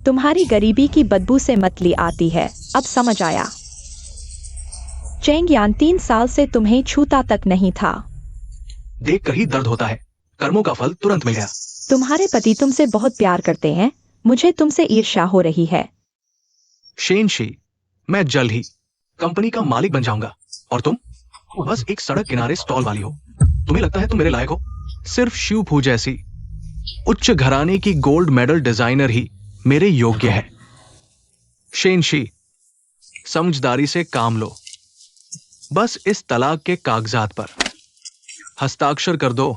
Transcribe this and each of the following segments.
तुम्हारी गरीबी की बदबू से मतली आती है, अब समझ आया। चेंग यान 3 साल से तुम्हें छूता तक नहीं था। देख कर ही दर्द होता है, कर्मों का फल तुरंत मिल गया। तुम्हारे पति तुमसे बहुत प्यार करते हैं, मुझे तुमसे ईर्ष्या हो रही है। शेन शी, मैं जल्द ही कंपनी का मालिक बन जाऊंगा और तुम बस एक सड़क किनारे स्टॉल वाली हो। तुम्हें लगता है तुम मेरे लायक हो? सिर्फ शिव फू जैसी उच्च घराने की गोल्ड मेडल डिजाइनर ही मेरे योग्य है। शेन शी, समझदारी से काम लो। बस इस तलाक के कागजात पर हस्ताक्षर कर दो।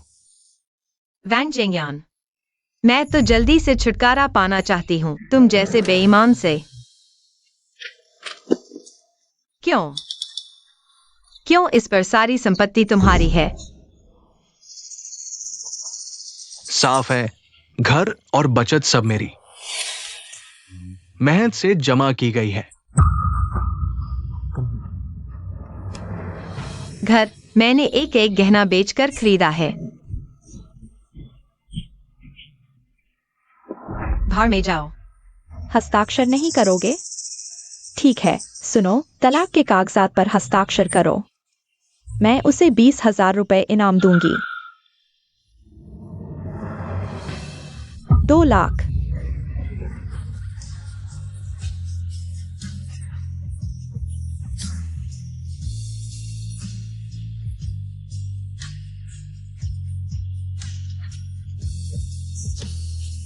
वैंग जेंगयान, मैं तो जल्दी से छुटकारा पाना चाहती हूँ तुम जैसे बेईमान से। क्यों इस पर सारी संपत्ति तुम्हारी है? साफ है, घर और बचत सब मेरी मेहनत से जमा की गई है। घर मैंने एक एक गहना बेचकर खरीदा है। भाड़ में जाओ। हस्ताक्षर नहीं करोगे? ठीक है, सुनो, तलाक के कागजात पर हस्ताक्षर करो। मैं उसे 20,000 रुपए इनाम दूंगी। 2 लाख।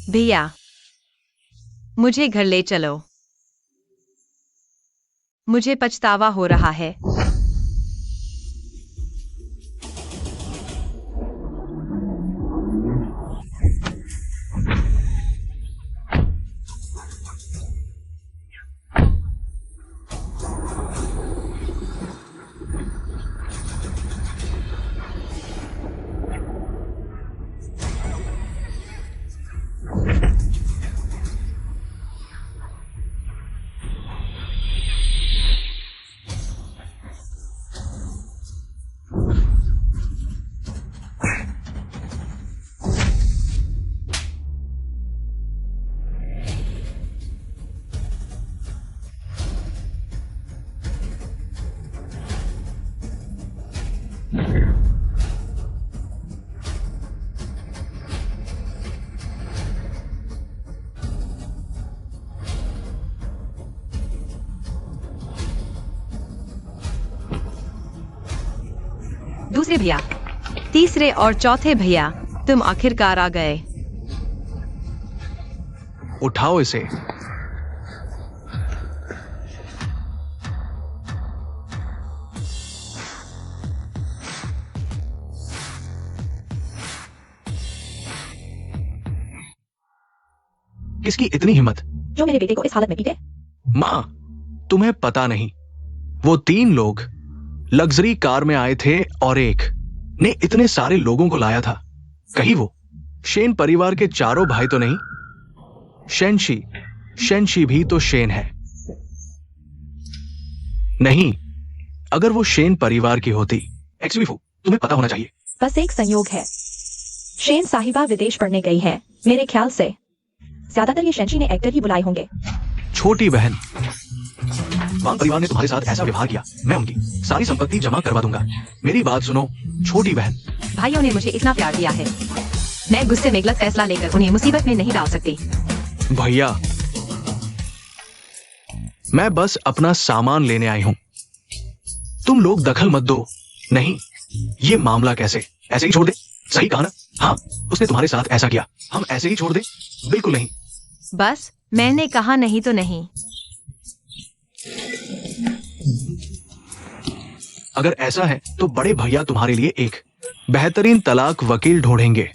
भैया, मुझे घर ले चलो। मुझे पछतावा हो रहा है। दूसरे भैया, तीसरे और चौथे भैया, तुम आखिरकार आ गए। उठाओ इसे। किसकी इतनी हिम्मत जो मेरे बेटे को इस हालत में पीटे? मां, तुम्हें पता नहीं, वो 3 लोग लग्जरी कार में आए थे और एक ने इतने सारे लोगों को लाया था। कहीं वो शेन परिवार के चारों भाई तो नहीं? शेनशी भी तो शेन है। नहीं, अगर वो शेन परिवार की होती। एक्सवीफू, तुम्हें पता होना चाहिए। बस एक संयोग है, शेन साहिबा विदेश पढ़ने गई है। मेरे ख्याल से ज्यादातर ये शेनशी ने एक्टर ही बुलाए होंगे। छोटी बहन, वांग परिवार ने तुम्हारे साथ ऐसा व्यवहार किया, मैं उनकी सारी संपत्ति जमा करवा दूंगा। मेरी बात सुनो छोटी बहन। भाइयों ने मुझे इतना प्यार दिया है, मैं गुस्से में गलत फैसला लेकर उन्हें मुसीबत में नहीं डाल सकती। भैया, मैं बस अपना सामान लेने आई हूं, तुम लोग दखल मत दो। नहीं, ये मामला कैसे ऐसे ही छोड़ दे? सही कहा ना? हाँ, उसने तुम्हारे साथ ऐसा किया, हम ऐसे ही छोड़ दे? बिल्कुल नहीं। बस मैंने कहा नहीं तो नहीं। अगर ऐसा है तो बड़े भैया तुम्हारे लिए एक बेहतरीन तलाक वकील ढूंढेंगे।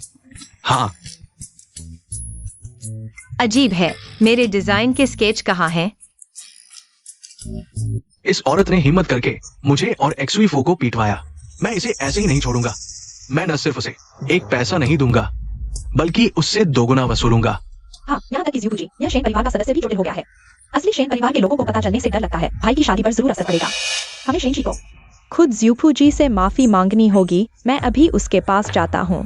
हाँ। अजीब है, मेरे डिजाइन के स्केच कहाँ हैं? इस औरत ने हिम्मत करके मुझे और एक्सवीफो को पीटवाया। मैं इसे ऐसे ही नहीं छोड़ूंगा। मैं न सिर्फ उसे एक पैसा नहीं दूंगा, बल्कि उससे दोगुना वसूलूंगा। हाँ, यहाँ तक कि ज़्यूफू जी, यह शेन परिवार का सदस्य भी चुटिल हो गया है। असली शेन परिवार के लोगों को पता चलने से डर लगता है, भाई की शादी पर जरूर असर पड़ेगा। हमें शेनशी को खुद ज़्यूफू जी से माफी मांगनी होगी। मैं अभी उसके पास जाता हूँ।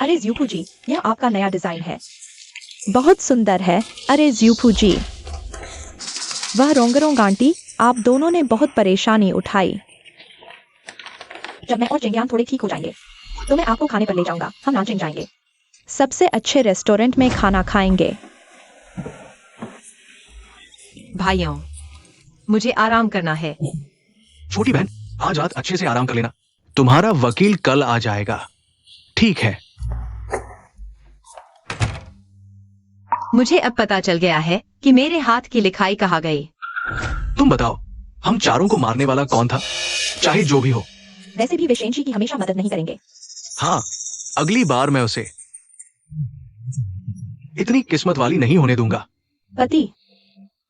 अरे ज़्यूफू जी, यह आपका नया डिजाइन है। बहुत सुंदर है। अरे ज़्यूफू जी, वह रोंगरोंग आंटी, आप दोनों ने बहुत परेशानी उठाई। जब मैं और चेंगियान थोड़े ठीक हो जाएंगे तो मैं आपको खाने पर ले जाऊंगा। हम नानचिंग जाएंगे। सबसे अच्छे रेस्टोरेंट में खाना खाएंगे। भाइयों, मुझे आराम करना है। छोटी बहन, आज रात अच्छे से आराम कर लेना। तुम्हारा वकील कल आ जाएगा। ठीक है। मुझे अब पता चल गया है कि मेरे हाथ की लिखाई कहाँ गई। तुम बताओ, हम चारों को मारने वाला कौन था? चाहे जो भी हो। वैसे भी वे शेनशी की हमेशा मदद नहीं करेंगे। हाँ, अगली बार मैं उसे इतनी किस्मत वाली नहीं होने दूंगा। पति,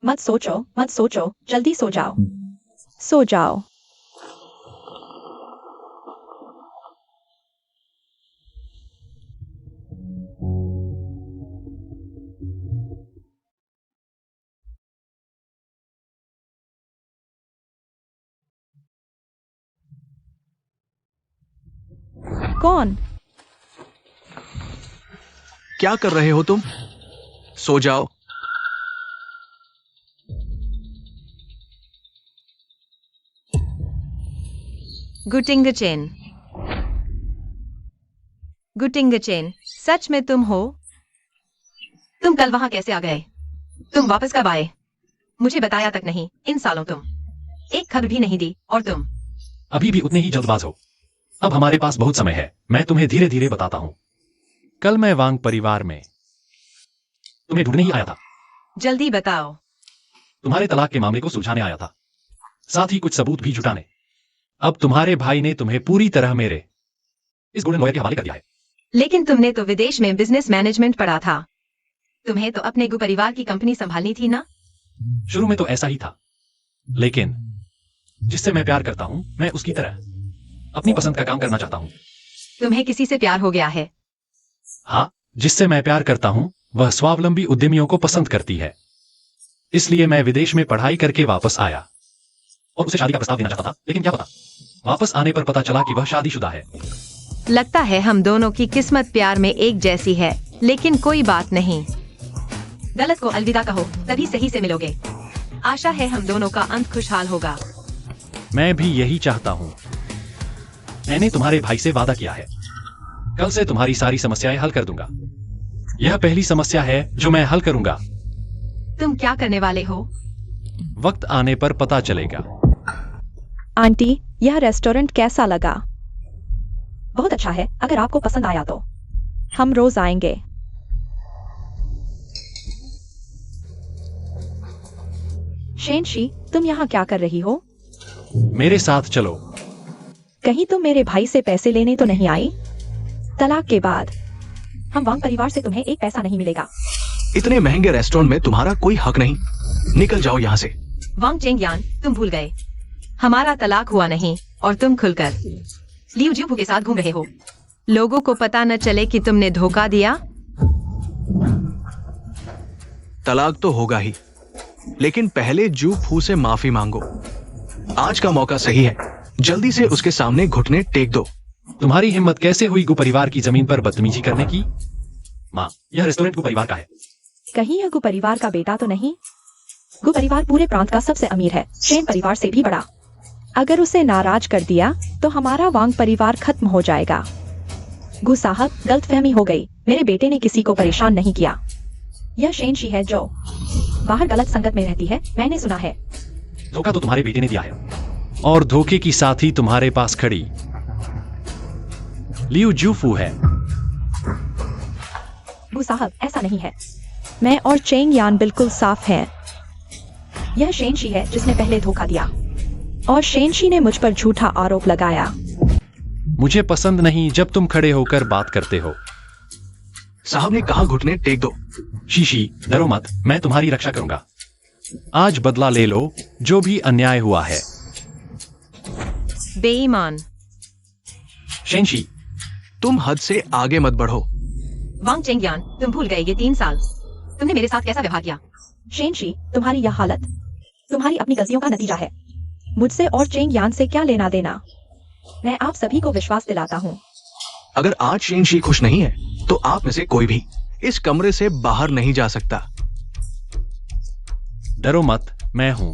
मत सोचो, जल्दी सो जाओ। सो जाओ। कौन? क्या कर रहे हो तुम? सो जाओ। गुटिंगचेन, गुटिंगचेन, सच में तुम हो? तुम कल वहां कैसे आ गए? तुम वापस कब आए? मुझे बताया तक नहीं। इन सालों तुम एक खबर भी नहीं दी। और तुम अभी भी उतने ही जल्दबाज हो। अब हमारे पास बहुत समय है। मैं तुम्हें धीरे धीरे बताता हूँ। कल मैं वांग परिवार में तुम्हें ढूंढने ही आया था। जल्दी बताओ। तुम्हारे तलाक के मामले को सुलझाने आया था, साथ ही कुछ सबूत भी जुटाने। अब तुम्हारे भाई ने तुम्हें पूरी तरह मेरे इस गोल्डन लॉयर के हवाले कर दिया है। लेकिन तुमने तो विदेश में बिजनेस मैनेजमेंट पढ़ा था। तुम्हें तो अपने गु परिवार की कंपनी संभालनी थी ना? शुरू में तो ऐसा ही था, लेकिन जिससे मैं प्यार करता हूँ, मैं उसकी तरह अपनी पसंद का काम करना चाहता हूँ। तुम्हें किसी से प्यार हो गया है? हाँ, जिससे मैं प्यार करता हूँ वह स्वावलंबी उद्यमियों को पसंद करती है। इसलिए मैं विदेश में पढ़ाई करके वापस आया और उसे शादी का प्रस्ताव देना चाहता था। लेकिन क्या पता, वापस आने पर पता चला कि वह शादीशुदा है। लगता है हम दोनों की किस्मत प्यार में एक जैसी है। लेकिन कोई बात नहीं, गलत को अलविदा कहो, तभी सही से मिलोगे। आशा है हम दोनों का अंत खुशहाल होगा। मैं भी यही चाहता हूँ। मैंने तुम्हारे भाई से वादा किया है, कल से तुम्हारी सारी समस्याएं हल कर दूंगा। यह पहली समस्या है जो मैं हल करूंगा। तुम क्या करने वाले हो? वक्त आने पर पता चलेगा। आंटी, यह रेस्टोरेंट कैसा लगा? बहुत अच्छा है। अगर आपको पसंद आया तो हम रोज आएंगे। शेनशी, तुम यहाँ क्या कर रही हो? मेरे साथ चलो। कहीं तुम मेरे भाई से पैसे लेने तो नहीं आई? तलाक के बाद हम वांग परिवार से तुम्हें एक पैसा नहीं मिलेगा। इतने महंगे रेस्टोरेंट में तुम्हारा कोई हक नहीं। निकल जाओ यहाँ से। वांग चेंगयान, तुम भूल गए, हमारा तलाक हुआ नहीं और तुम खुलकर लियू ज्यूफू के साथ घूम रहे हो। लोगों को पता न चले कि तुमने धोखा दिया। तलाक तो होगा ही, लेकिन पहले जू फू से माफी मांगो। आज का मौका सही है। जल्दी से उसके सामने घुटने टेक दो। तुम्हारी हिम्मत कैसे हुई गु परिवार की जमीन पर बदतमीजी करने की? माँ, यह रेस्टोरेंट गु परिवार का है। कहीं यह गु परिवार का बेटा तो नहीं? गु परिवार पूरे प्रांत का सबसे अमीर है, शेन परिवार से भी बड़ा। अगर उसे नाराज कर दिया तो हमारा वांग परिवार खत्म हो जाएगा। गु साहब, गलतफहमी हो गई। मेरे बेटे ने किसी को परेशान नहीं किया। यह शेनशी है जो बाहर गलत संगत में रहती है, मैंने सुना है। धोखा तो तुम्हारे बेटे ने दिया है, और धोखे की साथ ही तुम्हारे पास खड़ी लियू जूफू है। गु साहब, ऐसा नहीं है। मैं और चेंग यान बिल्कुल साफ हैं। यह शेनशी है जिसने पहले धोखा दिया, और शेनशी ने मुझ पर झूठा आरोप लगाया। मुझे पसंद नहीं जब तुम खड़े होकर बात करते हो। साहब ने कहा घुटने टेक दो। शीशी, डरो मत, मैं तुम्हारी रक्षा करूंगा। आज बदला ले लो जो भी अन्याय हुआ है। बेईमान। शेनशी, तुम हद से आगे मत बढ़ो। वांग चेंगयान, तुम भूल गए ये 3 साल तुमने मेरे साथ कैसा व्यवहार किया। शेनशी, तुम्हारी यह हालत तुम्हारी अपनी गलतियों का नतीजा है। मुझसे और चेंग यान से क्या लेना देना? मैं आप सभी को विश्वास दिलाता हूँ, अगर आज शेनशी खुश नहीं है तो आप में से कोई भी इस कमरे से बाहर नहीं जा सकता। डरो मत, मैं हूं।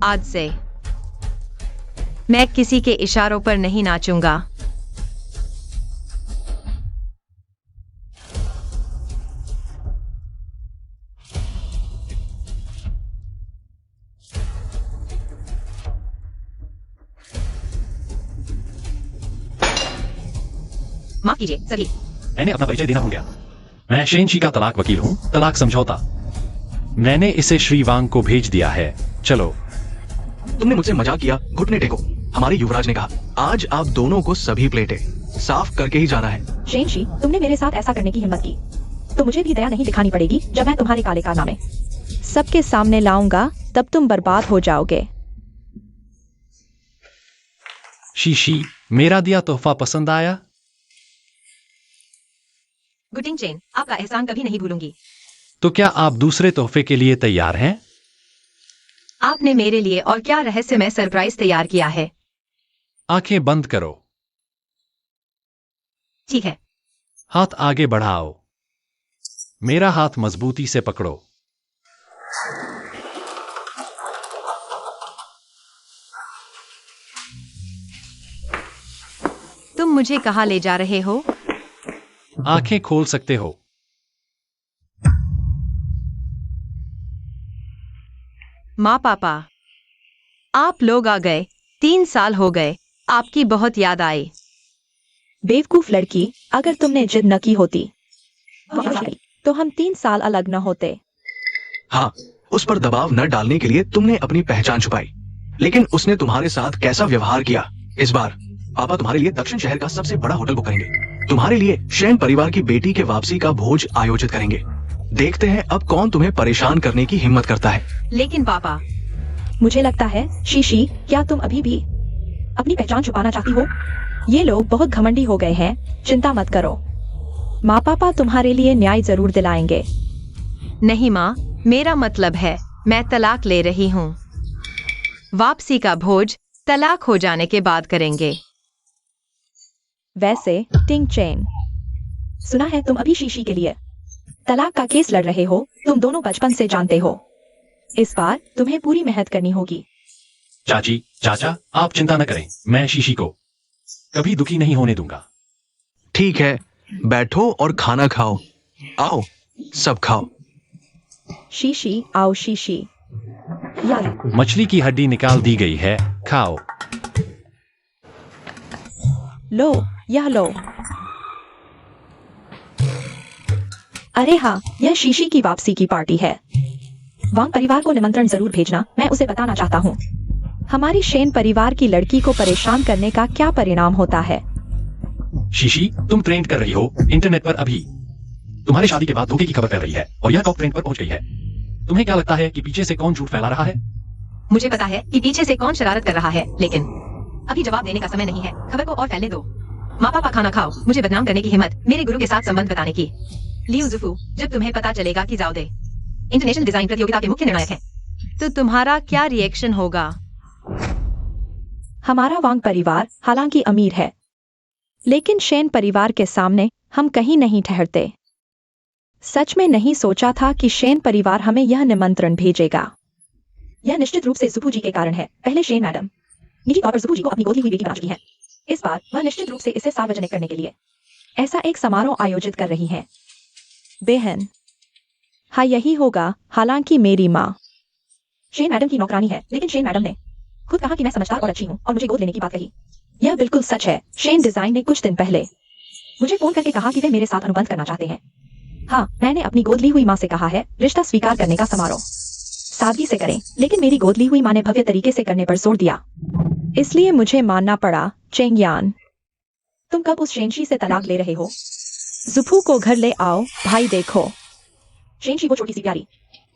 आज से मैं किसी के इशारों पर नहीं नाचूंगा। माफ कीजिए सभी। मैंने अपना परिचय देना भूल गया। मैं शेनशी का तलाक वकील हूं। तलाक समझौता। मैंने इसे श्री वांग को भेज दिया है। चलो। तुमने मुझसे मजाक किया। घुटने टेको। हमारे युवराज ने कहा आज आप दोनों को सभी प्लेटें साफ करके ही जाना है। शेनशी, तुमने मेरे साथ ऐसा करने की हिम्मत की तो मुझे भी दया नहीं दिखानी पड़ेगी जब मैं तुम्हारे काले कारनामे सबके सामने लाऊंगा, तब तुम बर्बाद हो जाओगे। शीशी, मेरा दिया तोहफा पसंद आया? गुटिंग चेन, आपका एहसान कभी नहीं भूलूंगी। तो क्या आप दूसरे तोहफे के लिए तैयार हैं? आपने मेरे लिए और क्या रहस्यमय सरप्राइज तैयार किया है? आंखें बंद करो। ठीक है। हाथ आगे बढ़ाओ। मेरा हाथ मजबूती से पकड़ो। तुम मुझे कहाँ ले जा रहे हो? आंखें खोल सकते हो। माँ पापा, आप लोग आ गए। 3 साल हो गए। आपकी बहुत याद आई। बेवकूफ लड़की, अगर तुमने जिद न की होती तो हम 3 साल अलग न होते। हाँ, उस पर दबाव न डालने के लिए तुमने अपनी पहचान छुपाई, लेकिन उसने तुम्हारे साथ कैसा व्यवहार किया। इस बार पापा तुम्हारे लिए दक्षिण शहर का सबसे बड़ा होटल बुक करेंगे। तुम्हारे लिए शेन परिवार की बेटी के वापसी का भोज आयोजित करेंगे। देखते हैं अब कौन तुम्हें परेशान करने की हिम्मत करता है। लेकिन पापा, मुझे लगता है शीशी, क्या तुम अभी भी अपनी पहचान छुपाना चाहती हो? ये लोग बहुत घमंडी हो गए हैं। चिंता मत करो, माँ पापा तुम्हारे लिए न्याय जरूर दिलाएंगे। नहीं माँ, मेरा मतलब है मैं तलाक ले रही हूँ। वापसी का भोज तलाक हो जाने के बाद करेंगे। वैसे टिंग चेन, सुना है तुम अभी शीशी के लिए तलाक का केस लड़ रहे हो। तुम दोनों बचपन से जानते हो। इस बार तुम्हें पूरी मेहनत करनी होगी। चाची, चाचा, आप चिंता न करें। मैं शीशी को कभी दुखी नहीं होने दूंगा। ठीक है, बैठो और खाना खाओ। आओ, सब खाओ। शीशी, आओ शीशी। यार, मछली की हड्डी निकाल दी गई है, खाओ। लो, यह लो। अरे हाँ, यह शीशी की वापसी की पार्टी है। वांग परिवार को निमंत्रण जरूर भेजना। मैं उसे बताना चाहता हूँ हमारी शेन परिवार की लड़की को परेशान करने का क्या परिणाम होता है। शीशी, तुम ट्रेंड कर रही हो इंटरनेट पर। अभी तुम्हारी शादी के बाद धोखे की खबर फैल रही है और यह टॉप ट्रेंड पर पहुंच गई है। तुम्हें क्या लगता है कि पीछे से कौन झूठ फैला रहा है? मुझे पता है कि पीछे से कौन शरारत कर रहा है, लेकिन अभी जवाब देने का समय नहीं है। खबर को और फैलने दो। माँ पापा, खाना खाओ। मुझे बदनाम करने की हिम्मत मेरे गुरु के साथ संबंध बताने की। लियू जुफू, जब तुम्हें पता चलेगा कि जाओदे इंटरनेशनल डिजाइन प्रतियोगिता के मुख्य निर्णायक हैं, तो तुम्हारा क्या रिएक्शन होगा? हमारा वांग परिवार हालांकि अमीर है, लेकिन शेन परिवार के सामने हम कहीं नहीं ठहरते। सच में नहीं सोचा था कि शेन परिवार हमें यह निमंत्रण भेजेगा। यह निश्चित रूप से जुफू जी के कारण है। पहले शेन मैडम निजी तौर पर जुफू जी को अपनी गोद ली हुई बेटी बना चुकी हैं। इस बार वह निश्चित रूप से इसे सार्वजनिक करने के लिए ऐसा एक समारोह आयोजित कर रही हैं। बेहन, हाँ यही होगा। हालांकि मेरी माँ शेन मैडम की नौकरानी है, लेकिन शेन मैडम ने खुद कहा कि मैं समझदार और अच्छी हूँ और मुझे गोद लेने की बात कही। यह बिल्कुल सच है। शेन डिजाइन ने कुछ दिन पहले मुझे फोन करके कहा कि वे मेरे साथ अनुबंध करना चाहते हैं। हाँ, मैंने अपनी गोद ली हुई माँ से कहा है रिश्ता स्वीकार करने का समारोह सादगी से करें, लेकिन मेरी गोद ली हुई माँ ने भव्य तरीके से करने पर जोर दिया, इसलिए मुझे मानना पड़ा। चेंगयान, तुम कब उस शेनशी से तलाक ले रहे हो? जुफू को घर ले आओ। भाई देखो, शेनशी वो छोटी सी प्यारी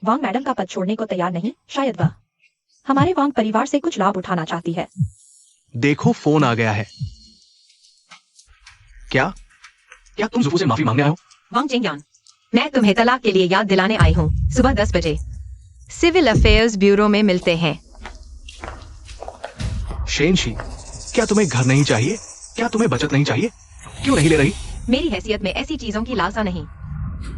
वांग मैडम का पद छोड़ने को तैयार नहीं। शायद वह हमारे वांग परिवार से कुछ लाभ उठाना चाहती है। देखो, फोन आ गया है। क्या क्या तुम जुफू से माफी मांगने आए हो? वांग चेंगयान, मैं तुम्हें तलाक के लिए याद दिलाने आई हूँ। सुबह 10 बजे सिविल अफेयर्स ब्यूरो में मिलते हैं। शेनशी, क्या तुम्हें घर नहीं चाहिए? क्या तुम्हें बचत नहीं चाहिए? क्यों नहीं ले रही? मेरी हैसियत में ऐसी चीजों की लालसा नहीं।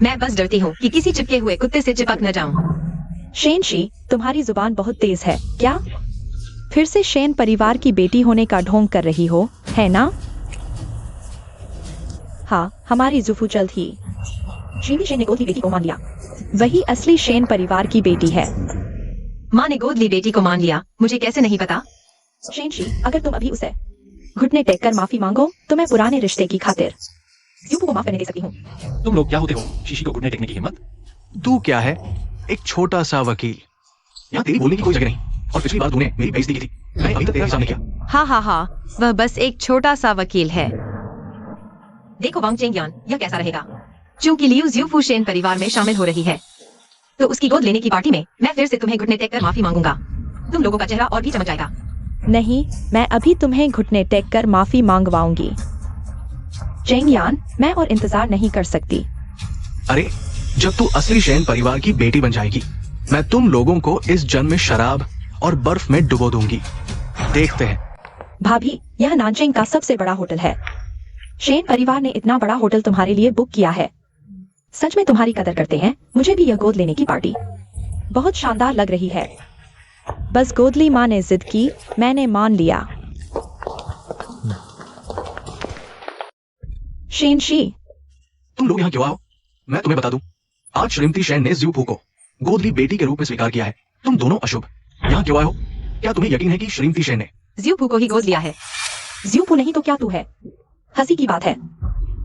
मैं बस डरती हूँ कि किसी चिपके हुए कुत्ते से चिपक न जाऊं। शेनशी, तुम्हारी जुबान बहुत तेज है क्या? फिर से शेन परिवार की बेटी होने का ढोंग कर रही हो, है ना? हाँ, हमारी जुफू जल्द ही श्रीमती शेन ने गोद ली बेटी को मान लिया। वही असली शेन परिवार की बेटी है। माँ ने गोद ली बेटी को मान लिया, मुझे कैसे नहीं पता? शेनशी, अगर तुम अभी उसे घुटने टेक कर माफी मांगो तो मैं पुराने रिश्ते की खातिर यूपू को माफ करने दे सकती हूँ। तुम लोग क्या होते हो? शीशी को घुटने टेकने की हिम्मत? तू क्या है? एक छोटा सा वकील। यहाँ तेरी बोलने की कोई जगह नहीं। और पिछली बार तूने मेरी बेइज्जती की थी, मैं अभी तक तेरे सामने किया। हाँ हाँ हाँ, वह बस एक छोटा सा वकील है। देखो वांग चेंगयान, यह कैसा रहेगा? चूंकि लियू ज़्यूफू शेन परिवार में शामिल हो रही है, तो उसकी गोद लेने की पार्टी में मैं फिर से तुम्हें घुटने टेक कर माफी मांगूंगा। तुम लोगों का चेहरा और भी चमक जाएगा। नहीं, मैं अभी तुम्हें घुटने टेक कर माफी मांगवाऊंगी। चेंगयान, मैं और इंतजार नहीं कर सकती। अरे, जब तू असली शेन परिवार की बेटी बन जाएगी, मैं तुम लोगों को इस जन्म में शराब और बर्फ में डुबो दूंगी। देखते हैं। भाभी, यह नानचेंग का सबसे बड़ा होटल है। शेन परिवार ने इतना बड़ा होटल तुम्हारे लिए बुक किया है। सच में तुम्हारी कदर करते हैं। मुझे भी यह गोद लेने की पार्टी बहुत शानदार लग रही है। बस गोदली माँ ने जिद की, मैंने मान लिया। शेनशी, तुम लोग यहाँ क्यों आओ? मैं तुम्हें बता दूं, आज श्रीमती शेन ने ज़्यूफू को गोदली बेटी के रूप में स्वीकार किया है। तुम दोनों अशुभ यहाँ क्यों आए हो? क्या तुम्हें यकीन है कि श्रीमती शेन ने ज़्यूफू को ही गोद लिया है? ज़्यूफू नहीं तो क्या तू है? हंसी की बात है,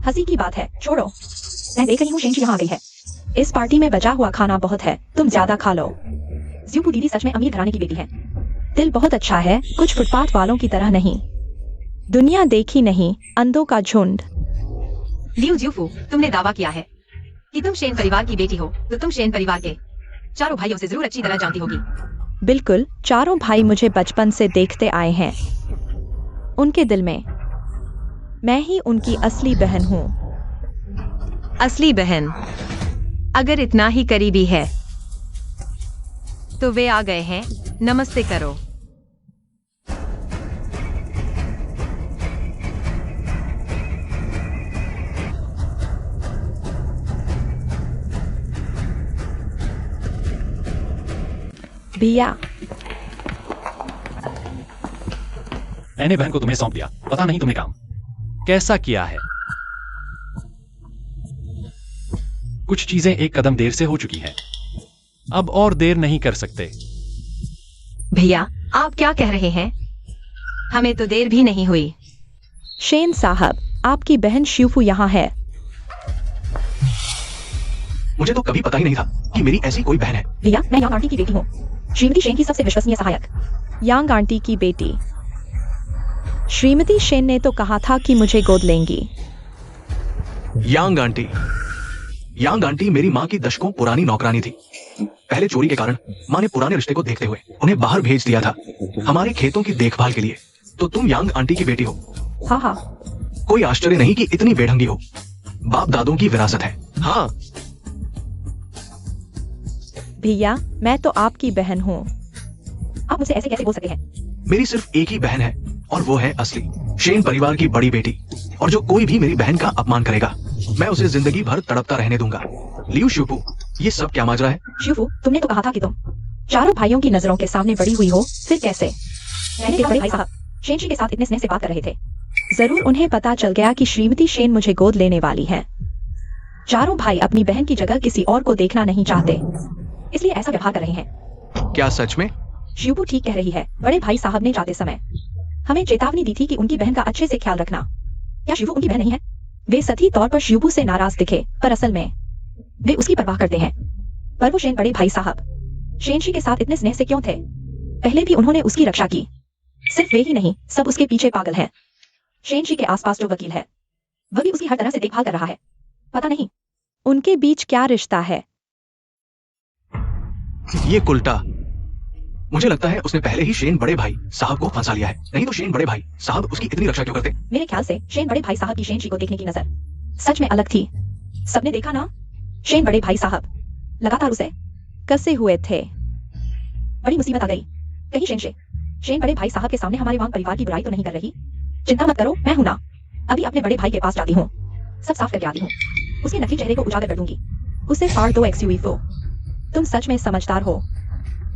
हंसी की बात है, छोड़ो। मैं देख रही हूँ शेनशी यहाँ आ गई है। इस पार्टी में बचा हुआ खाना बहुत है, तुम ज्यादा खा लो। ज़्यूफू दीदी सच में अमीर घराने की बेटी है। दिल बहुत अच्छा है, कुछ फुटपाथ वालों की तरह नहीं। दुनिया देखी नहीं, अंधों का झुंड। लियू ज़्यूफू, तुमने दावा किया है कि तुम शेन परिवार की बेटी हो, तो तुम शेन परिवार के चारों भाइयों से जरूर अच्छी तरह जानती होगी। बिल्कुल, चारों भाई मुझे बचपन से देखते आए हैं। उनके दिल में मैं ही उनकी असली बहन हूँ। असली बहन अगर इतना ही करीबी है तो वे आ गए हैं। नमस्ते करो। भैया, मैंने बहन को तुम्हें सौंप दिया, पता नहीं तुम्हें काम कैसा किया है। कुछ चीजें एक कदम देर से हो चुकी हैं, अब और देर नहीं कर सकते। भैया, आप क्या कह रहे हैं? हमें तो देर भी नहीं हुई। शेन साहब, आपकी बहन शिवफू यहाँ है। मुझे तो कभी पता ही नहीं था कि मेरी ऐसी कोई बहन है। भैया, मैं यांग आंटी की बेटी हूँ, श्रीमती शेन की सबसे विश्वसनीय सहायक। यांग आंटी की बेटी। श्रीमती शेन ने तो कहा था कि मुझे गोद लेंगी। यांग आंटी मेरी माँ की दशकों पुरानी नौकरानी थी। पहले चोरी के कारण माँ ने पुराने रिश्ते को देखते हुए उन्हें बाहर भेज दिया था हमारे खेतों की देखभाल के लिए। तो तुम यांग आंटी की बेटी हो। हाँ हाँ, कोई आश्चर्य नहीं कि इतनी बेढंगी हो। बाप दादों की विरासत है। हाँ, भैया, मैं तो आपकी बहन हूँ। आप मुझसे ऐसे कैसे बोल सकते हैं? मेरी सिर्फ एक ही बहन है और वो है असली शेन परिवार की बड़ी बेटी। और जो कोई भी मेरी बहन का अपमान करेगा, मैं उसे जिंदगी भर तड़पता रहने दूंगा। लियू शिवपू, ये सब क्या माजरा है? शिवफू, तुमने तो कहा था कि तुम चारों भाइयों की नजरों के सामने बड़ी हुई हो, फिर कैसे? मैंने देखा बड़े भाई साहब शेनशी के साथ इतने स्नेह से बात कर रहे थे। जरूर उन्हें पता चल गया कि श्रीमती शेन मुझे गोद लेने वाली है। चारों भाई अपनी बहन की जगह किसी और को देखना नहीं चाहते, इसलिए ऐसा व्यवहार कर रहे हैं। क्या सच में? शिवपू ठीक कह रही है। बड़े भाई साहब ने जाते समय हमें चेतावनी दी थी कि उनकी बहन का अच्छे से ख्याल रखना। क्या शिवू उनकी बहन नहीं है? वे सही तौर पर शिवपू से नाराज दिखे, पर असल में वे उसकी परवाह करते हैं। पर वो शेन बड़े भाई साहब शेनशी के साथ इतने स्नेह से क्यों थे? पहले भी उन्होंने उसकी रक्षा की। सिर्फ वे ही नहीं, सब उसके पीछे पागल हैं। शेनशी के आसपास जो वकील है, वह भी उसकी हर तरह से देखभाल कर रहा है। पता नहीं उनके बीच क्या रिश्ता है। ये उल्टा। मुझे लगता है उसने पहले ही शेन बड़े भाई साहब को फंसा लिया है। नहीं तो शेन बड़े भाई साहब उसकी इतनी रक्षा क्यों करते? मेरे ख्याल से शेन बड़े भाई साहब की शेनशी को देखने की नजर सच में अलग थी। सबने देखा ना, शेन बड़े भाई साहब लगातार उसे कसे हुए थे। बड़ी मुसीबत आ गई। कहीं शेन से शेन बड़े भाई साहब के सामने हमारे वांग परिवार की बुराई तो नहीं कर रही? चिंता मत करो, मैं हूं ना। अभी अपने बड़े भाई के पास जाती हूँ, सब साफ करके आती हूँ। उसके नकली चेहरे को उजागर कर दूंगी। उसे फाड़ दो XUFO। तुम सच में समझदार हो।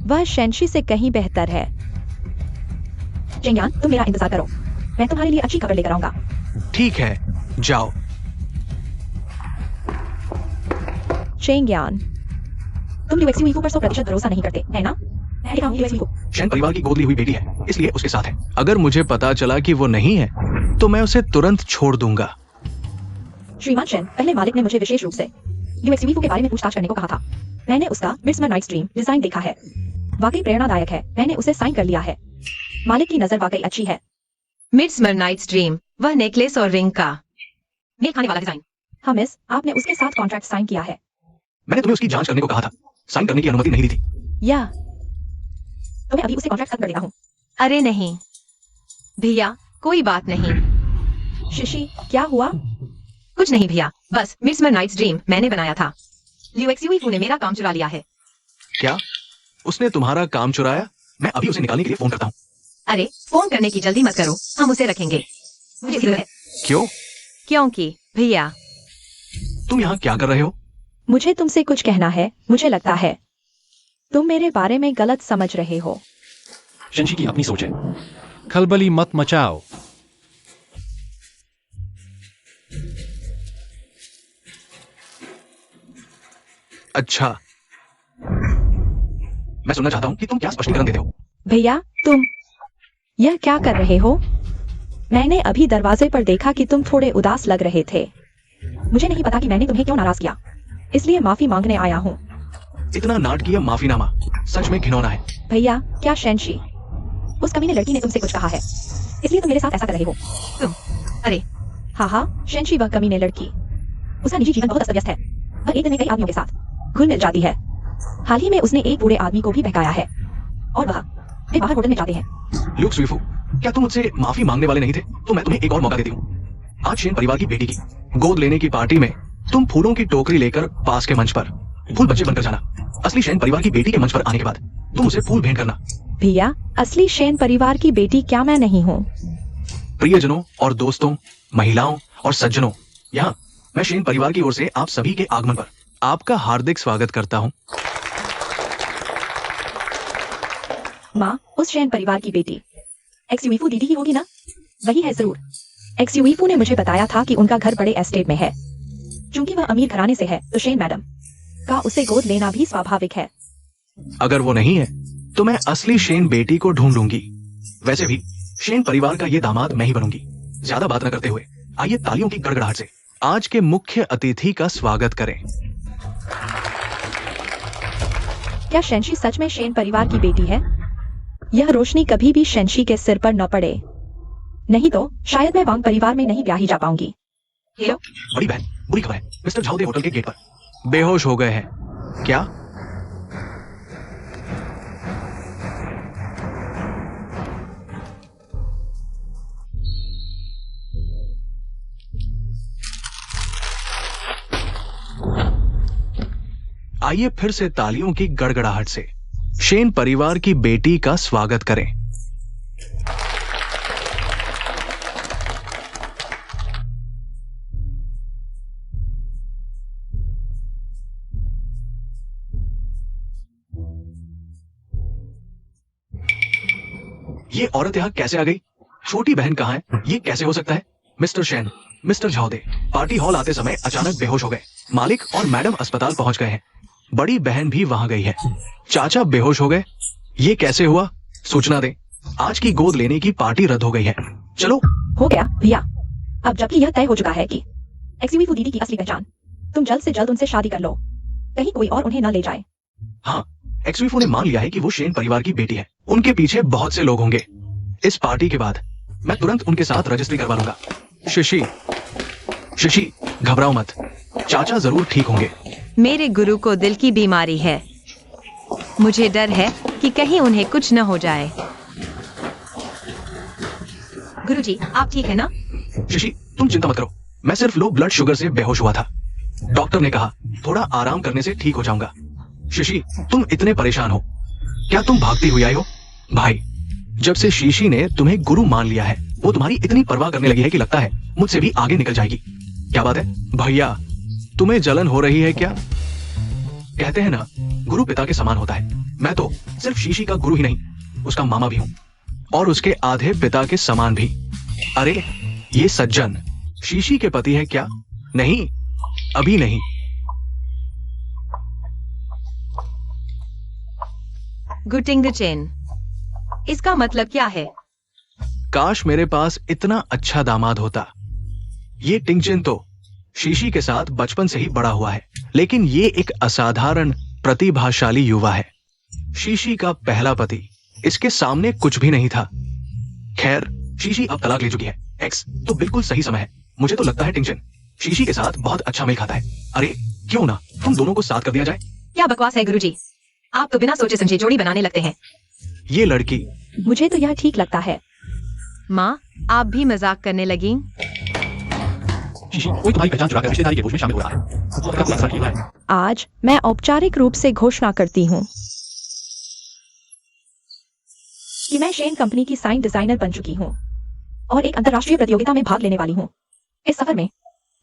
वह शेंशी से कहीं बेहतर है। चेंगयान, तुम मेरा इंतजार करो, मैं तुम्हारे लिए अच्छी खबर लेकर आऊंगा। ठीक है, जाओ। चेंगयान, तुम XUFO पर 100% भरोसा नहीं करते, है ना? मैं दिखाऊं XUFO। शैन परिवार की गोद ली हुई बेटी है, इसलिए उसके साथ है। अगर मुझे पता चला कि वो नहीं है तो मैं उसे तुरंत छोड़ दूंगा। श्रीमान शेन, पहले मालिक ने मुझे विशेष रूप से XUFO के बारे में पूछताछ करने को कहा था। मैंने उसका मिडसमर नाइट्स ड्रीम डिजाइन देखा है, वाकई प्रेरणादायक है। मैंने उसे साइन कर लिया है। मालिक की नजर वाकई अच्छी है। मिडसमर नाइट्स ड्रीम, वह नेकलेस और रिंग का मेल खाने वाला डिजाइन। हाँ मिस, आपने उसके साथ कॉन्ट्रैक्ट साइन किया है। मैंने तुम्हें उसकी जांच करने को कहा था, साइन करने की अनुमति नहीं दी थी। या तो मैं अभी उसे कॉन्ट्रैक्ट खत्म कर देता हूँ। अरे नहीं भैया, कोई बात नहीं। शिशी, क्या हुआ? कुछ नहीं भैया, बस मिडसमर नाइट्स ड्रीम मैंने बनाया था। लियो XUFO ने मेरा काम चुरा लिया है। क्या उसने तुम्हारा काम चुराया? मैं अभी उसे निकालने के लिए फोन करता हूँ। अरे फोन करने की जल्दी मत करो, हम उसे रखेंगे। मुझे जरूरत है। क्यों? क्योंकि भैया, तुम यहाँ क्या कर रहे हो? मुझे तुमसे कुछ कहना है। मुझे लगता है तुम मेरे बारे में गलत समझ रहे हो। शेंशी की अपनी सोच है। खलबली मत मचाओ। अच्छा, मैं सुनना चाहता हूँ कि तुम क्या स्पष्टीकरण देते हो। भैया, तुम यह क्या कर रहे हो? मैंने अभी दरवाजे पर देखा कि तुम थोड़े उदास लग रहे थे। मुझे नहीं पता कि मैंने तुम्हें क्यों नाराज किया, इसलिए माफी मांगने आया हूँ। इतना नाटकीय माफीनामा सच में घिनौना है। भैया, क्या शेंशी? उस कमीने लड़की ने तुमसे कुछ कहा है, इसलिए तुम मेरे साथ ऐसा कर रहे हो। तुम अरे हाँ, शेंशी वह कमीने लड़की। उसका निजी जीवन बहुत अस्त व्यस्त है। वह एक दिन में कई आदमियों के साथ घुल मिल जाती है। हाल ही में उसने एक बूढ़े आदमी को भी बहकाया है और वे बाहर होटल में जाते हैं। ल्यूक स्वीफू, क्या तुम मुझसे माफी मांगने वाले नहीं थे? तो मैं तुम्हें एक और मौका देती हूँ। आज शेन परिवार की बेटी की गोद लेने की पार्टी में तुम फूलों की टोकरी लेकर पास के मंच पर फूल बच्चे बनकर जाना। असली शेन परिवार की बेटी के मंच पर आने के बाद तुम उसे फूल भेंट करना। भैया, असली शेन परिवार की बेटी क्या मैं नहीं हूँ? प्रियजनों और दोस्तों, महिलाओं और सज्जनों, यहाँ मैं शेन परिवार की ओर से आप सभी के आगमन पर आपका हार्दिक स्वागत करता हूँ। माँ, उस शेन परिवार की बेटी XUFO दीदी ही होगी ना? वही है जरूर। XUFO ने मुझे बताया था कि उनका घर बड़े एस्टेट में है। चूंकि वह अमीर घराने से है तो शेन मैडम का उसे गोद लेना भी स्वाभाविक है। अगर वो नहीं है तो मैं असली शेन बेटी को ढूंढूंगी। वैसे भी शेन परिवार का ये दामाद मैं ही बनूंगी। ज्यादा बात न करते हुए आइए तालियों की गड़गड़ाहट से आज के मुख्य अतिथि का स्वागत करें। क्या शेंशी सच में शेन परिवार की बेटी है? यह रोशनी कभी भी शेंशी के सिर पर न पड़े, नहीं तो शायद मैं वांग परिवार में नहीं ब्याही जा पाऊंगी। हेलो, बड़ी बहन, बुरी खबर है। मिस्टर झाओदे होटल के गेट पर बेहोश हो गए हैं। क्या? आइए फिर से तालियों की गड़गड़ाहट से शेन परिवार की बेटी का स्वागत करें। ये औरत यहाँ कैसे आ गई? छोटी बहन कहाँ है? ये कैसे हो सकता है? Mister Shen, mister Zhaode party hall आते समय अचानक बेहोश हो गए। मालिक और मैडम अस्पताल पहुंच गए हैं। बड़ी बहन भी वहां गई है। चाचा बेहोश हो गए। ये कैसे हुआ? सूचना दे। आज की गोद लेने की पार्टी रद्द हो गई है। चलो। हो गया भैया। अब जबकि यह तय हो चुका है कि XUFO दीदी की असली पहचान, तुम जल्द से जल्द उनसे शादी कर लो, कहीं कोई और उन्हें न ले जाए। हाँ, XUFO ने मान लिया है कि वो शेन परिवार की बेटी है। उनके पीछे बहुत से लोग होंगे। इस पार्टी के बाद मैं तुरंत उनके साथ रजिस्ट्री करवा लूंगा। शिशी, शिशी, घबराओ मत। चाचा जरूर ठीक होंगे। मेरे गुरु को दिल की बीमारी है। मुझे डर है कि कहीं उन्हें कुछ न हो जाए। गुरुजी, आप ठीक है ना? शिशी, तुम चिंता मत करो। मैं सिर्फ लो ब्लड शुगर से बेहोश हुआ था। डॉक्टर ने कहा थोड़ा आराम करने से ठीक हो जाऊंगा। शिशी, तुम इतने परेशान हो। क्या तुम भागती हुई आई हो? भाई, जब से शीशी ने तुम्हें गुरु मान लिया है, वो तुम्हारी इतनी परवाह करने लगी है कि लगता है मुझसे भी आगे निकल जाएगी। क्या बात है भैया, तुम्हें जलन हो रही है क्या? कहते हैं ना, गुरु पिता के समान होता है। मैं तो सिर्फ शीशी का गुरु ही नहीं, उसका मामा भी हूं, और उसके आधे पिता के समान भी। अरे ये सज्जन शीशी के पति है क्या? नहीं, अभी नहीं। गुटिंग द चेन, इसका मतलब क्या है? काश मेरे पास इतना अच्छा दामाद होता। ये टिंगचेन तो शीशी के साथ बचपन से ही बड़ा हुआ है, लेकिन ये एक असाधारण प्रतिभाशाली युवा है। शीशी का पहला पति इसके सामने कुछ भी नहीं था। खैर, शीशी अब तलाक ले चुकी है। एक्स तो बिल्कुल सही समय है। मुझे तो लगता है टिंगचेन शीशी के साथ बहुत अच्छा मेल खाता है। अरे क्यों ना तुम दोनों को साथ कर दिया जाए? क्या बकवास है गुरुजी, आप तो बिना सोचे समझे जोड़ी बनाने लगते हैं। ये लड़की, मुझे तो यह ठीक लगता है। माँ, आप भी मजाक करने लगी? शीशी, कोई तुम्हारी पहचान चुराकर रिश्तेदारी के भोज में शामिल हो रहा है। वो अपना फैसला किया है। आज मैं औपचारिक रूप से घोषणा करती हूँ कि मैं शेन कंपनी की साइन डिजाइनर बन चुकी हूँ और एक अंतर्राष्ट्रीय प्रतियोगिता में भाग लेने वाली हूँ। इस सफर में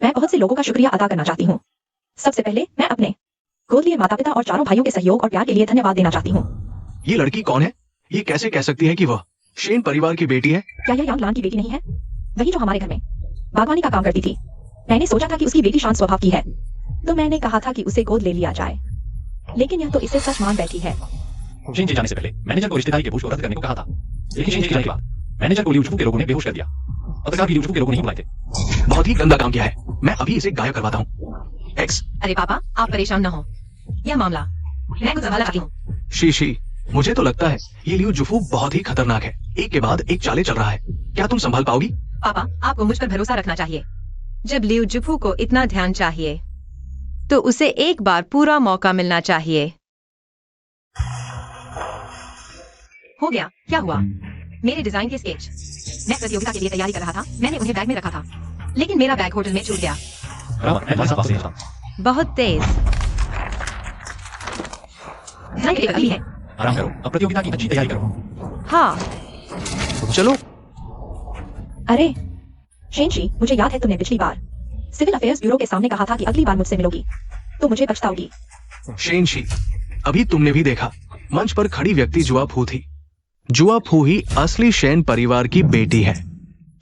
मैं बहुत से लोगों का शुक्रिया अदा करना चाहती हूँ। सबसे पहले मैं अपने गोद लिए माता पिता और चारों भाइयों के सहयोग और प्यार के लिए धन्यवाद देना चाहती हूँ। ये लड़की कौन है? ये कैसे कह सकती है कि वह शेन परिवार की बेटी है? क्या यह यांग लान की बेटी नहीं है? वही जो हमारे घर में बागवानी का काम करती थी। मैंने सोचा था कि उसकी बेटी शांत स्वभाव की है, तो मैंने कहा था कि उसे गोद ले लिया जाए, लेकिन यह तो इसे सच मान बैठी है। शेन जी जाने से पहले मैनेजर को रिश्तेदारी के भोज को रद्द करने को कहा था, लेकिन शेन जी जाने के बाद मैनेजर को लिu जुफू के लोगों ने बेहोश कर दिया। पत्रकार भी लिu जुफू के लोगों ने ही बुलाए थे। बहुत ही गंदा काम किया है। मैं अभी इसे गायब करवाता हूँ। एक्स, अरे पापा, आप परेशान न हो, यह मामला मैं कुछ संभाला चाहती हूँ। शीशी, मुझे तो लगता है ये लिu जुफू बहुत ही खतरनाक है। एक के बाद एक चाले चल रहा है। क्या तुम संभाल पाओगी? पापा, आपको मुझ पर भरोसा रखना चाहिए। जब लिu जुफू को इतना ध्यान चाहिए, तो उसे एक बार पूरा मौका मिलना चाहिए। हो गया, क्या हुआ? मेरे डिजाइन के स्केच मैं प्रतियोगिता के लिए तैयारी कर रहा था। मैंने उन्हें बैग में रखा था, लेकिन मेरा बैग होटल में छूट गया। बराबर, मैं तुम्हारे साथ वापस नहीं आता हूँ। बहुत तेज डिजाइन के लिए अगली है। आराम करो, अब प्रतियोगिता की अच्छी तैयारी करो। हाँ, चलो। अरे शेनशी, मुझे याद है तुमने पिछली बार सिविल अफेयर्स ब्यूरो के सामने कहा था कि अगली बार मुझसे मिलोगी तो मुझे पछताओगी। शेनशी, अभी तुमने भी देखा, मंच पर खड़ी व्यक्ति जुआ फू थी। जुआ फू ही असली शेन परिवार की बेटी है।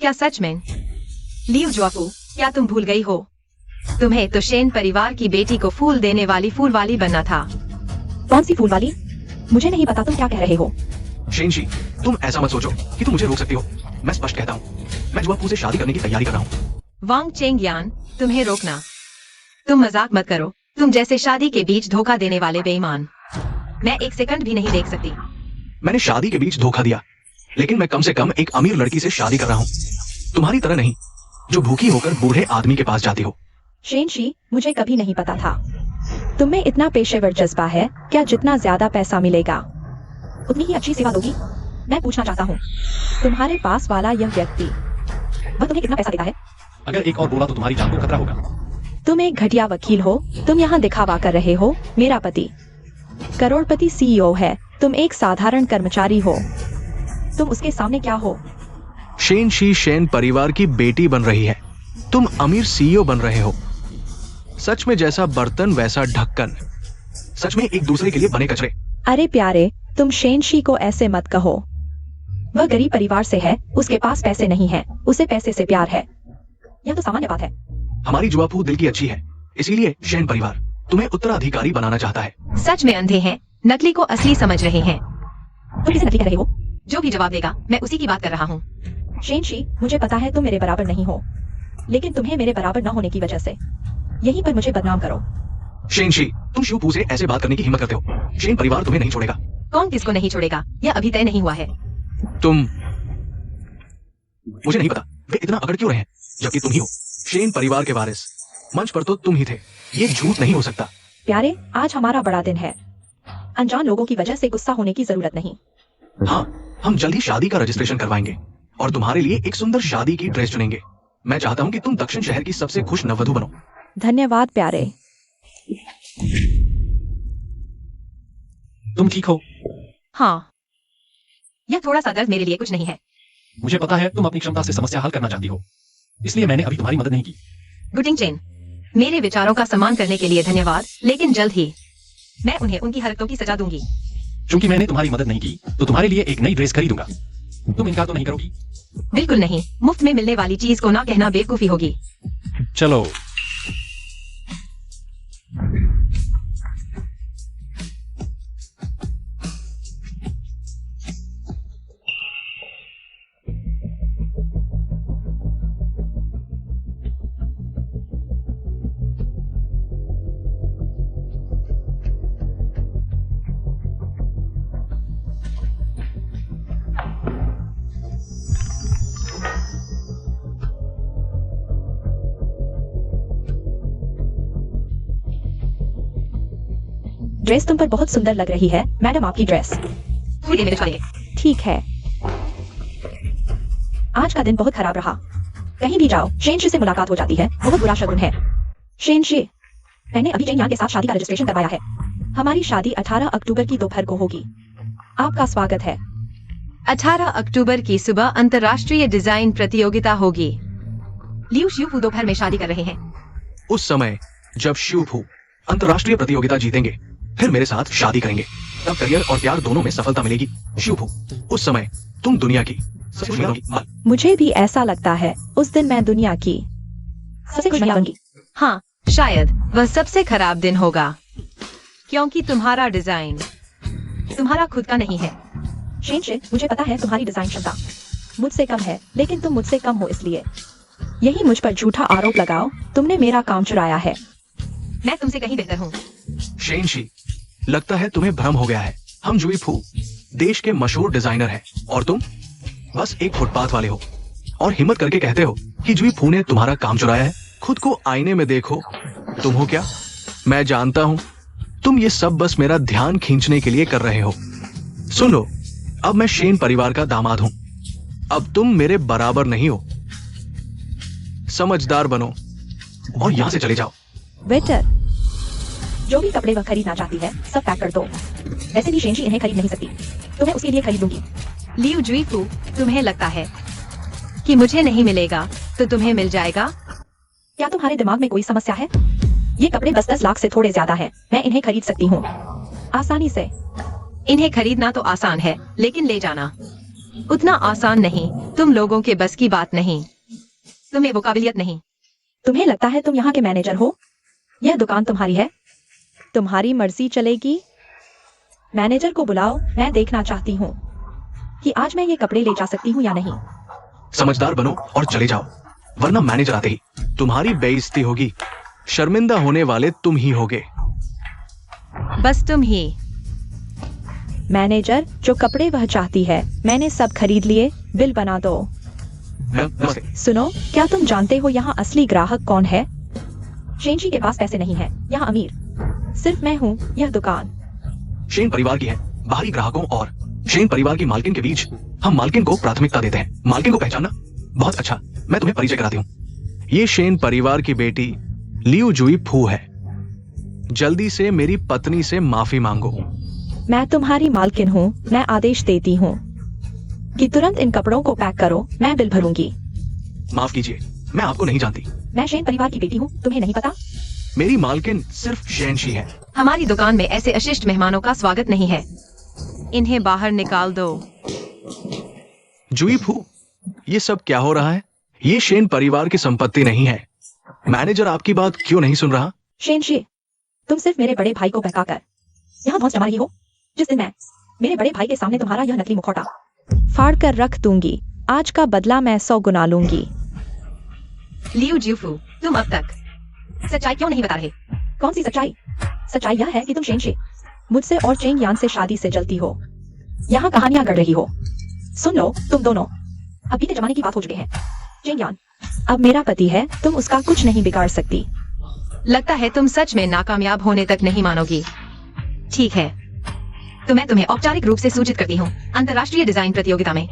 क्या सच में? लिu जुआफू, क्या तुम भूल गई हो? तुम्हें तो शेन परिवार की बेटी को फूल देने वाली फूल वाली बनना था। कौन सी फूल वाली? मुझे नहीं पता तुम क्या कह रहे हो। शेनशी, तुम ऐसा मत सोचो कि तुम मुझे रोक सकती हो। मैं स्पष्ट कहता हूँ, मैं जुआ फू से शादी करने की तैयारी कर रहा हूँ। वांग चेंगयान, तुम्हें रोकना। तुम मजाक मत करो। तुम जैसे शादी के बीच धोखा देने वाले बेईमान मैं एक सेकंड भी नहीं देख सकती। मैंने शादी के बीच धोखा दिया, लेकिन मैं कम से कम एक अमीर लड़की से शादी कर रहा हूँ, तुम्हारी तरह नहीं जो भूखी होकर बूढ़े आदमी के पास जाती हो। शेनशी, मुझे कभी नहीं पता था तुम्हें इतना पेशेवर जज्बा है। क्या जितना ज्यादा पैसा मिलेगा उतनी ही अच्छी सेवा दोगी? मैं पूछना चाहता हूँ, तुम्हारे पास वाला यह व्यक्ति वह तुम्हें कितना पैसा देता है? अगर एक और बोला तो तुम्हारी जान को खतरा होगा। तुम एक घटिया वकील हो। तुम यहाँ दिखावा कर रहे हो। मेरा पति करोड़पति सीईओ है, तुम एक साधारण कर्मचारी हो। तुम उसके सामने क्या हो? शेनशी शेन परिवार की बेटी बन रही है, तुम अमीर सीईओ बन रहे हो। सच में जैसा बर्तन वैसा ढक्कन, सच में एक दूसरे के लिए बने कचरे। अरे प्यारे, तुम शेनशी को ऐसे मत कहो। वह गरीब परिवार से है, उसके पास पैसे नहीं है, उसे पैसे से प्यार है। यह तो सामान्य बात है। हमारी जुआफू दिल की अच्छी है, इसीलिए शेन परिवार तुम्हें उत्तराधिकारी बनाना चाहता है। सच में अंधे हैं, नकली को असली समझ रहे हैं। तुम किसे नकली कर रहे हो? जो भी जवाब देगा मैं उसी की बात कर रहा हूँ। शेनशी, मुझे पता है तुम मेरे बराबर नहीं हो, लेकिन तुम्हें मेरे बराबर न होने की वजह से यहीं पर मुझे बदनाम करो। शेनशी, तुम शिवपू से ऐसे बात करने की हिम्मत करते हो। शेन परिवार तुम्हें नहीं छोड़ेगा। कौन किसको नहीं छोड़ेगा, यह अभी तय नहीं हुआ है। तुम, मुझे नहीं पता वे इतना अकड़ क्यों रहे हैं, जबकि तुम ही हो शेन परिवार के वारिस। मंच पर तो तुम ही थे, ये झूठ नहीं हो सकता। प्यारे, आज हमारा बड़ा दिन है। अनजान लोगों की वजह से गुस्सा होने की जरूरत नहीं। हाँ, हम जल्द ही शादी का रजिस्ट्रेशन करवाएंगे और तुम्हारे लिए एक सुंदर शादी की ड्रेस चुनेंगे। मैं चाहता हूँ कि तुम दक्षिण शहर की सबसे खुश नववधु बनो। धन्यवाद प्यारे। तुम ठीक हो? हाँ, यह थोड़ा सा दर्द मेरे लिए कुछ नहीं है। मुझे पता है तुम अपनी क्षमता से समस्या हल करना चाहती हो, इसलिए मैंने अभी तुम्हारी मदद नहीं की। गुटिंग चेन, मेरे विचारों का सम्मान करने के लिए धन्यवाद, लेकिन जल्द ही मैं उन्हें उनकी हरकतों की सजा दूंगी। चूंकि मैंने तुम्हारी मदद नहीं की, तो तुम्हारे लिए एक नई ड्रेस खरीदूंगा। तुम इनकार तो नहीं करोगी? बिल्कुल नहीं, मुफ्त में मिलने वाली चीज को ना कहना बेवकूफी होगी। चलो। ड्रेस तुम पर बहुत सुंदर लग रही है, मैडम आपकी ड्रेस। थोड़ी देर में भिजवा देंगे। ठीक है। आज का दिन बहुत खराब रहा। कहीं भी जाओ शेनशी से मुलाकात हो जाती है, बहुत बुरा शगुन है। शेनशी, मैंने अभी चेंग यान के साथ शादी का रजिस्ट्रेशन करवाया है। हमारी शादी 18 अक्टूबर की दोपहर को होगी। आपका स्वागत है। 18 अक्टूबर की सुबह अंतर्राष्ट्रीय डिजाइन प्रतियोगिता होगी। लियू शिवफू दोपहर में शादी कर रहे हैं। उस समय जब शिवफू अंतर्राष्ट्रीय प्रतियोगिता जीतेंगे, फिर मेरे साथ शादी करेंगे। तब करियर और प्यार दोनों में सफलता मिलेगी। शिवफू, उस समय तुम दुनिया की सबसे खुश बनोगी। मुझे भी ऐसा लगता है, उस दिन मैं दुनिया की सबसे खुश महिला बनूंगी। हाँ, शायद वह सबसे खराब दिन होगा, क्योंकि तुम्हारा डिजाइन तुम्हारा खुद का नहीं है। शेनशी, मुझे पता है तुम्हारी डिजाइन क्षमता मुझसे कम है, लेकिन तुम मुझसे कम हो, इसलिए यही मुझ पर झूठा आरोप लगाओ। तुमने मेरा काम चुराया है। मैं तुमसे कहीं बेहतर हूँ। शेनशी, लगता है तुम्हें भ्रम हो गया है। हम जुई फू देश के मशहूर डिजाइनर हैं और तुम बस एक फुटपाथ वाले हो और हिम्मत करके कहते हो कि जुई फू ने तुम्हारा काम चुराया है। खुद को आईने में देखो, तुम हो क्या? मैं जानता हूं तुम ये सब बस मेरा ध्यान खींचने के लिए कर रहे हो। सुन लो, अब मैं शेन परिवार का दामाद हूं। अब तुम मेरे बराबर नहीं हो। समझदार बनो और यहां से चले जाओ। वेटर, जो भी कपड़े वह खरीदना चाहती है सब पैक कर दो। वैसे भी शेनशी इन्हें खरीद नहीं सकती, तो मैं उसके लिए खरीद दूंगी। लियू जुईफू, तुम्हें लगता है कि मुझे नहीं मिलेगा तो तुम्हें मिल जाएगा? क्या तुम्हारे दिमाग में कोई समस्या है? ये कपड़े बस 10 लाख से थोड़े ज्यादा है। मैं इन्हें खरीद सकती हूँ आसानी से। इन्हें खरीदना तो आसान है, लेकिन ले जाना उतना आसान नहीं। तुम लोगों के बस की बात नहीं। तुम्हें वो काबिलियत नहीं। तुम्हें लगता है तुम यहाँ के मैनेजर हो? यह दुकान तुम्हारी है। तुम्हारी मर्जी चलेगी। मैनेजर को बुलाओ, मैं देखना चाहती हूँ कि आज मैं ये कपड़े ले जा सकती हूँ या नहीं। समझदार बनो और चले जाओ, वरना मैनेजर आते ही तुम्हारी बेइज्जती होगी। शर्मिंदा होने वाले तुम ही होगे। बस तुम ही। मैनेजर, जो कपड़े वह चाहती है मैंने सब खरीद लिए, बिल बना दो। नमस्ते। सुनो, क्या तुम जानते हो यहाँ असली ग्राहक कौन है? शेनशी के पास पैसे नहीं है, यहाँ अमीर सिर्फ मैं हूँ। यह दुकान शेन परिवार की है। बाहरी ग्राहकों और शेन परिवार की मालकिन के बीच हम मालकिन को प्राथमिकता देते हैं। मालकिन को पहचानना बहुत अच्छा। मैं तुम्हें परिचय कराती हूँ। ये शेन परिवार की बेटी लियू जुई फू है। जल्दी से मेरी पत्नी से माफी मांगो। मैं तुम्हारी मालकिन हूँ। मैं आदेश देती हूँ कि तुरंत इन कपड़ों को पैक करो, मैं बिल भरूंगी। माफ कीजिए, मैं आपको नहीं जानती। मैं शेन परिवार की बेटी हूँ, तुम्हें नहीं पता? मेरी मालकिन सिर्फ शेनशी है। हमारी दुकान में ऐसे अशिष्ट मेहमानों का स्वागत नहीं है। इन्हें बाहर निकाल दो। जुई फू, ये सब क्या हो रहा है? ये शेन परिवार की संपत्ति नहीं है। मैनेजर आपकी बात क्यों नहीं सुन रहा? शेनशी, तुम सिर्फ मेरे बड़े भाई को बहकाकर यहाँ पहुंच जमा रही हो। जिस दिन मैं मेरे बड़े भाई के सामने तुम्हारा यह नकली मुखौटा फाड़ कर रख दूंगी, आज का बदला मैं 100 गुना लूंगी। लियू जुईफू, तुम अब तक सच्चाई क्यों नहीं बता रहे? कौन सी सच्चाई? सच्चाई यह है कि तुम शेनशी मुझसे और चेंग यान से शादी से जलती हो। यहाँ कहानियां गढ़ रही हो। सुन लो, तुम दोनों अब बीते जमाने की बात हो चुके हैं। चेंग यान अब मेरा पति है, तुम उसका कुछ नहीं बिगाड़ सकती। लगता है तुम सच में नाकामयाब होने तक नहीं मानोगी। ठीक है, तो मैं तुम्हें औपचारिक रूप से सूचित करती हूँ, अंतर्राष्ट्रीय डिजाइन प्रतियोगिता में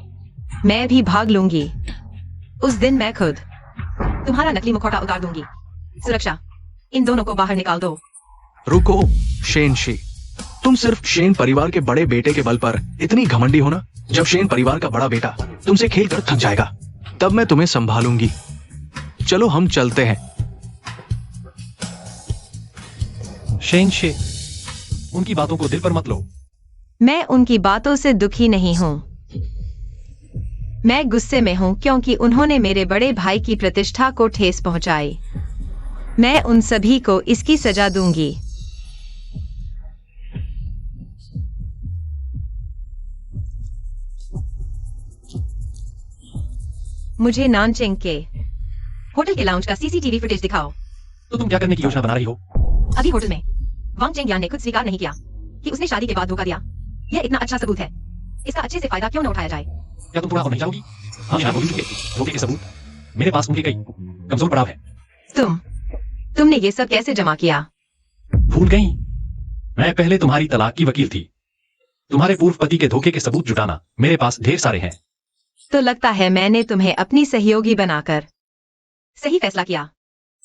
मैं भी भाग लूंगी। उस दिन मैं खुद तुम्हारा नकली मुखौटा उतार दूंगी। सुरक्षा, इन दोनों को बाहर निकाल दो। रुको शेनशी, तुम सिर्फ शेन परिवार के बड़े बेटे के बल पर इतनी घमंडी हो ना। जब शेन परिवार का बड़ा बेटा तुमसे खेलकर थक जाएगा, तब मैं तुम्हें संभालूंगी। चलो हम चलते हैं। शेन शे, उनकी बातों को दिल पर मत लो। मैं उनकी बातों से दुखी नहीं हूं। मैं गुस्से में हूं क्योंकि उन्होंने मेरे बड़े भाई की प्रतिष्ठा को ठेस पहुंचाई। मैं उन सभी को इसकी सजा दूंगी। मुझे नानचेंग के होटल के लाउंज का सीसीटीवी फुटेज दिखाओ। तो तुम क्या करने की योजना बना रही हो? अभी होटल में वांग चेंग यान ने खुद स्वीकार नहीं किया कि उसने शादी के बाद धोखा दिया। यह इतना अच्छा सबूत है, इसका अच्छे से फायदा क्यों न उठाया जाए? क्या तुम थोड़ा और नहीं चाहोगी? हम यहाँ भूल चुके धोखे के सबूत मेरे पास उनके कई कमजोर पड़ाव है। तुमने ये सब कैसे जमा किया? भूल गई? मैं पहले तुम्हारी तलाक की वकील थी। तुम्हारे पूर्व पति के धोखे के सबूत जुटाना मेरे पास ढेर सारे हैं। तो लगता है मैंने तुम्हें अपनी सहयोगी बनाकर सही फैसला किया।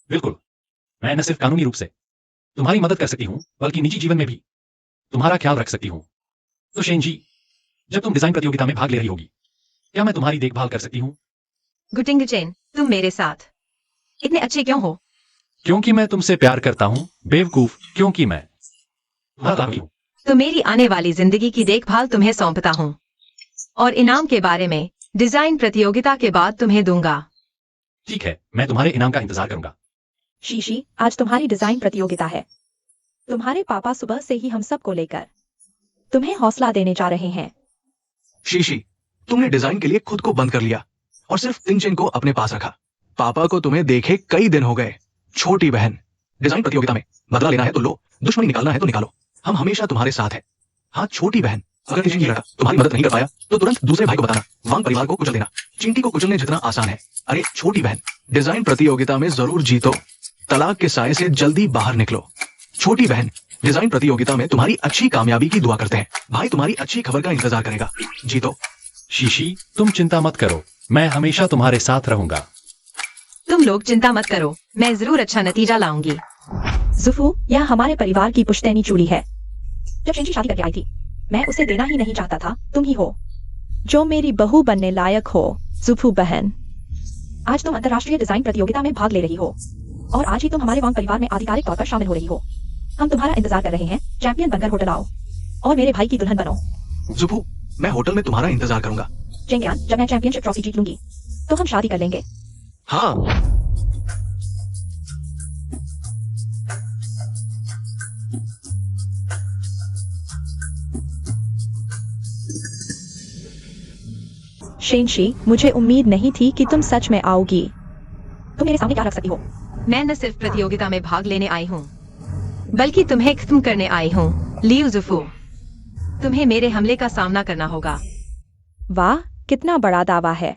बिल्कुल। मैं न सिर्फ कानूनी रूप से तुम्हारी मदद कर सकती हूँ, बल्कि निजी जीवन में भी तुम्हारा ख्याल रख सकती हूँ। तो शेन जी, जब तुम डिजाइन प्रतियोगिता में भाग ले रही होगी, क्या मैं तुम्हारी देखभाल कर सकती हूँ? गुटिंग चेन, तुम मेरे साथ इतने अच्छे क्यों हो? क्योंकि मैं तुमसे प्यार करता हूँ, बेवकूफ, क्योंकि मैं तुम्हारा लाभ हूँ। तो मेरी आने वाली जिंदगी की देखभाल तुम्हें सौंपता हूँ और इनाम के बारे में डिजाइन प्रतियोगिता के बाद तुम्हें दूंगा। ठीक है, मैं तुम्हारे इनाम का इंतजार करूंगा। शीशी, आज तुम्हारी डिजाइन प्रतियोगिता है। तुम्हारे पापा सुबह से ही हम सबको लेकर तुम्हें हौसला देने जा रहे हैं। शीशी, तुमने डिजाइन के लिए खुद को बंद कर लिया और सिर्फ तिनचेन को अपने पास रखा। पापा को तुम्हें देखे कई दिन हो गए। छोटी बहन, डिजाइन प्रतियोगिता में बदला लेना है तो लो, दुश्मनी निकालना है तो निकालो। हम हमेशा तुम्हारे साथ हैं। हाँ छोटी बहन, अगर किसी लड़का तुम्हारी मदद नहीं कर पाया तो तुरंत दूसरे भाई को बताना। वांग परिवार को कुचल देना चींटी को कुचलने जितना आसान है। अरे छोटी बहन, डिजाइन प्रतियोगिता में जरूर जीतो। तलाक के साए से जल्दी बाहर निकलो। छोटी बहन, डिजाइन प्रतियोगिता में तुम्हारी अच्छी कामयाबी की दुआ करते हैं। भाई तुम्हारी अच्छी खबर का इंतजार करेगा। जीतो। शीशी, तुम चिंता मत करो, मैं हमेशा तुम्हारे साथ रहूंगा। तुम लोग चिंता मत करो, मैं जरूर अच्छा नतीजा लाऊंगी। जुफू, यह हमारे परिवार की पुश्तैनी चूड़ी है। जब शेंशी शादी करके आई थी, मैं उसे देना ही नहीं चाहता था। तुम ही हो जो मेरी बहू बनने लायक हो। जुफू बहन, आज तुम अंतर्राष्ट्रीय डिजाइन प्रतियोगिता में भाग ले रही हो और आज ही तुम हमारे वांग परिवार में आधिकारिक तौर पर शामिल हो रही हो। हम तुम्हारा इंतजार कर रहे हैं। चैंपियन बनकर होटल आओ और मेरे भाई की दुल्हन बनो। जुफू, मैं होटल में तुम्हारा इंतजार करूंगा। चेंगयान, जब मैं चैंपियनशिप ट्रॉफी जीत लूंगी तो हम शादी कर लेंगे। हाँ। शेनशी, मुझे उम्मीद नहीं थी कि तुम सच में आओगी। तुम मेरे सामने क्या रख सकती हो? मैं न सिर्फ प्रतियोगिता में भाग लेने आई हूँ, बल्कि तुम्हें खत्म करने आई हूँ। लियू जुफू, तुम्हें मेरे हमले का सामना करना होगा। वाह, कितना बड़ा दावा है।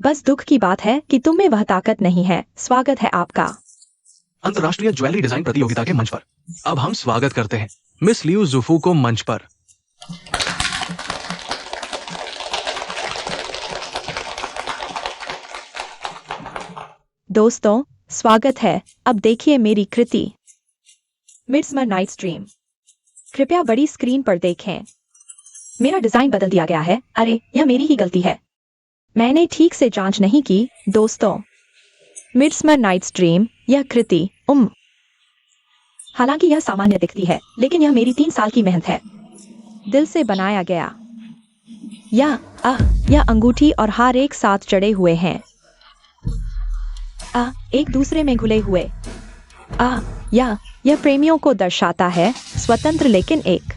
बस दुख की बात है कि तुम में वह ताकत नहीं है। स्वागत है आपका अंतर्राष्ट्रीय ज्वेलरी डिजाइन प्रतियोगिता के मंच पर। अब हम स्वागत करते हैं मिस लियू जुफू को मंच पर। दोस्तों, स्वागत है। अब देखिए मेरी कृति, मिडसमर नाइट्स ड्रीम। कृपया बड़ी स्क्रीन पर देखें। मेरा डिजाइन बदल दिया गया है। अरे, यह मेरी ही गलती है। मैंने ठीक से जांच नहीं की। दोस्तों, मिडसमर नाइट्स ड्रीम, यह कृति हालांकि यह सामान्य दिखती है, लेकिन यह मेरी 3 साल की मेहनत है। दिल से बनाया गया। यह अंगूठी और हार एक साथ जड़े हुए हैं। एक दूसरे में घुले हुए। यह प्रेमियों को दर्शाता है, स्वतंत्र लेकिन एक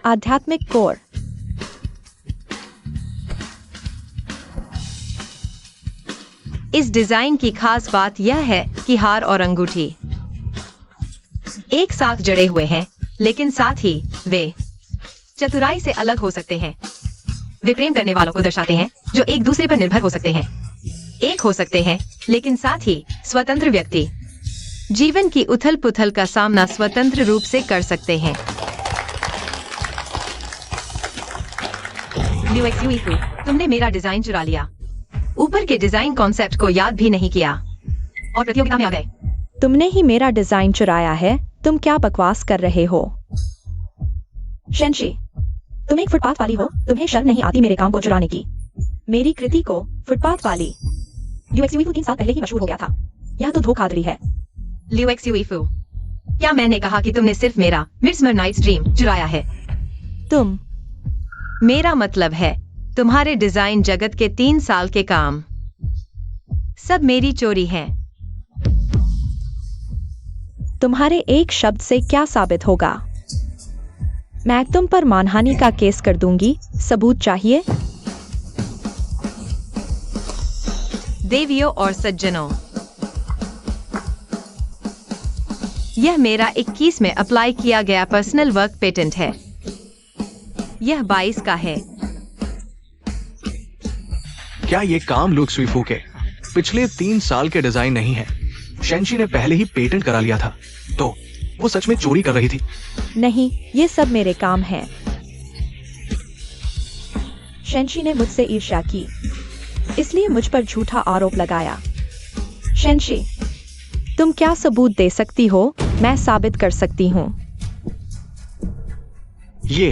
आध्यात्मिक कोर। इस डिजाइन की खास बात यह है कि हार और अंगूठी एक साथ जड़े हुए हैं, लेकिन साथ ही वे चतुराई से अलग हो सकते हैं। वे प्रेम करने वालों को दर्शाते हैं जो एक दूसरे पर निर्भर हो सकते हैं, एक हो सकते हैं, लेकिन साथ ही स्वतंत्र व्यक्ति जीवन की उथल पुथल का सामना स्वतंत्र रूप से कर सकते हैं। तुमने मेरा डिजाइन चुरा लिया, ऊपर के डिजाइन कॉन्सेप्ट को याद भी नहीं किया और प्रतियोगिता में आ गए। तुमने ही मेरा डिजाइन चुराया है। तुम क्या बकवास कर रहे हो? शेनशी, तुम एक फुटपाथ वाली हो, तुम्हें शर्म नहीं आती मेरे काम को चुराने की। मेरी कृति को फुटपाथ वाली यूएक्सयूईफू 3 साल पहले ही मशहूर हो गया था। यह तो धोखाधड़ी है। लियो एक्सयूईफू, क्या मैंने कहा कि तुमने सिर्फ मेरा मिडसमर नाइट्स ड्रीम चुराया है? तुम मेरा मतलब है तुम्हारे डिजाइन जगत के 3 साल के काम सब मेरी चोरी हैं। तुम्हारे एक शब्द से क्या साबित होगा? मैं तुम पर मानहानि का केस कर दूंगी। सबूत चाहिए? देवियों और सज्जनों, यह मेरा 21 में अप्लाई किया गया पर्सनल वर्क पेटेंट है। यह 22 का है। क्या ये काम लुक स्वीफू के पिछले 3 साल के डिजाइन नहीं है? शेनशी ने पहले ही पेटेंट करा लिया था, तो वो सच में चोरी कर रही थी? नहीं, ये सब मेरे काम हैं। शेनशी ने मुझसे ईर्ष्या की, इसलिए मुझ पर झूठा आरोप लगाया। शेनशी, तुम क्या सबूत दे सकती हो? मैं साबित कर सकती हूँ। ये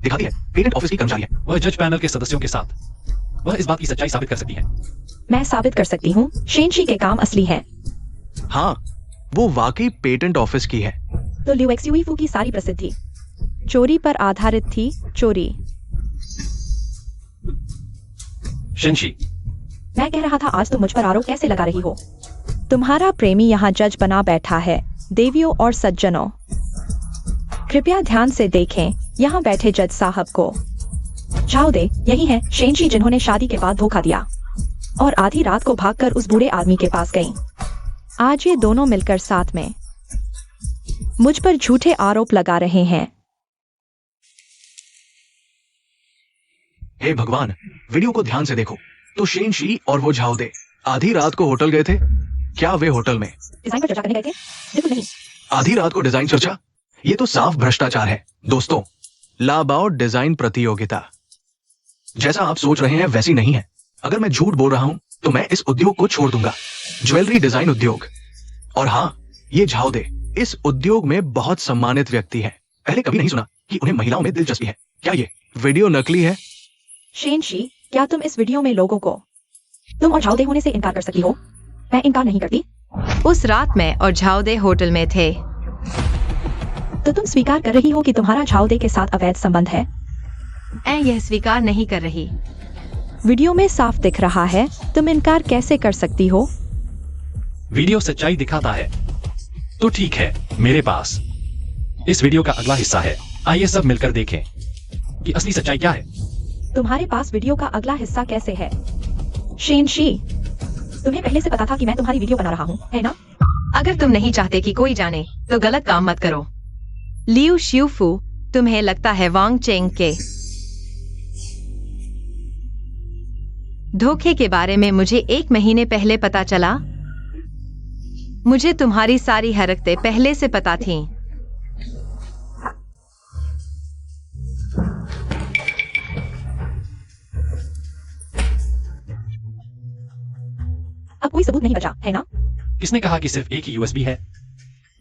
दिखाती है, पेटेंट ऑफिस की कर्मचारी है। वह जज पैनल के सदस्यों के साथ वह इस बात की सच्चाई साबित कर सकती है। मैं साबित कर सकती हूँ, शेनशी के काम असली हैं। हाँ, वो वाकई पेटेंट ऑफिस की है। तो लियो एक्सयूईफू की सारी प्रसिद्धि चोरी पर आधारित थी। चोरी। शेनशी, मैं कह रहा था आज तुम मुझ पर आरोप कैसे लगा रही हो? तुम्हारा प्रेमी यहाँ जज बना बैठा है। देवियों और सज्जनों, कृपया ध्यान से देखें यहाँ बैठे जज साहब को। झाओ दे, यही है शेनशी जिन्होंने शादी के बाद धोखा दिया और आधी रात को भागकर उस बूढ़े आदमी के पास गईं। आज ये दोनों मिलकर साथ में मुझ पर झूठे आरोप लगा रहे हैं। हे भगवान, वीडियो को ध्यान से देखो। तो शेनशी और वो झाओ दे आधी रात को होटल गए थे। क्या वे होटल में डिजाइन पर चर्चा करने गए थे? बिल्कुल नहीं। आधी रात को डिजाइन चर्चा? ये तो साफ भ्रष्टाचार है। दोस्तों, लाबाउट डिजाइन प्रतियोगिता जैसा आप सोच रहे हैं वैसी नहीं है। अगर मैं झूठ बोल रहा हूं तो मैं इस उद्योग को छोड़ दूंगा, ज्वेलरी डिजाइन उद्योग। और हाँ, ये झाओ दे इस उद्योग में बहुत सम्मानित व्यक्ति है। पहले कभी नहीं सुना कि उन्हें महिलाओं में दिलचस्पी है। क्या ये वीडियो नकली है? शेनशी, क्या तुम इस वीडियो में लोगों को तुम और झाओ दे होने से इनकार कर सकती हो? मैं इनकार नहीं करती। उस रात मैं और झाओदे होटल में थे। तो तुम स्वीकार कर रही हो कि तुम्हारा झाओ दे के साथ अवैध संबंध है? मैं यह स्वीकार नहीं कर रही। वीडियो में साफ दिख रहा है, तुम इनकार कैसे कर सकती हो? वीडियो सच्चाई दिखाता है। तो ठीक है, मेरे पास इस वीडियो का अगला हिस्सा है। आइए सब मिलकर देखें कि असली सच्चाई क्या है। तुम्हारे पास वीडियो का अगला हिस्सा कैसे है? शेनशी, तुम्हें पहले से पता था कि मैं तुम्हारी वीडियो बना रहा हूँ, है ना? अगर तुम नहीं चाहते कि कोई जाने तो गलत काम मत करो। लियू शियूफू, तुम्हें लगता है वांग चेंग के धोखे के बारे में मुझे 1 महीने पहले पता चला? मुझे तुम्हारी सारी हरकतें पहले से पता थीं। अब कोई सबूत नहीं बचा, है ना? किसने कहा कि सिर्फ एक ही यूएसबी है?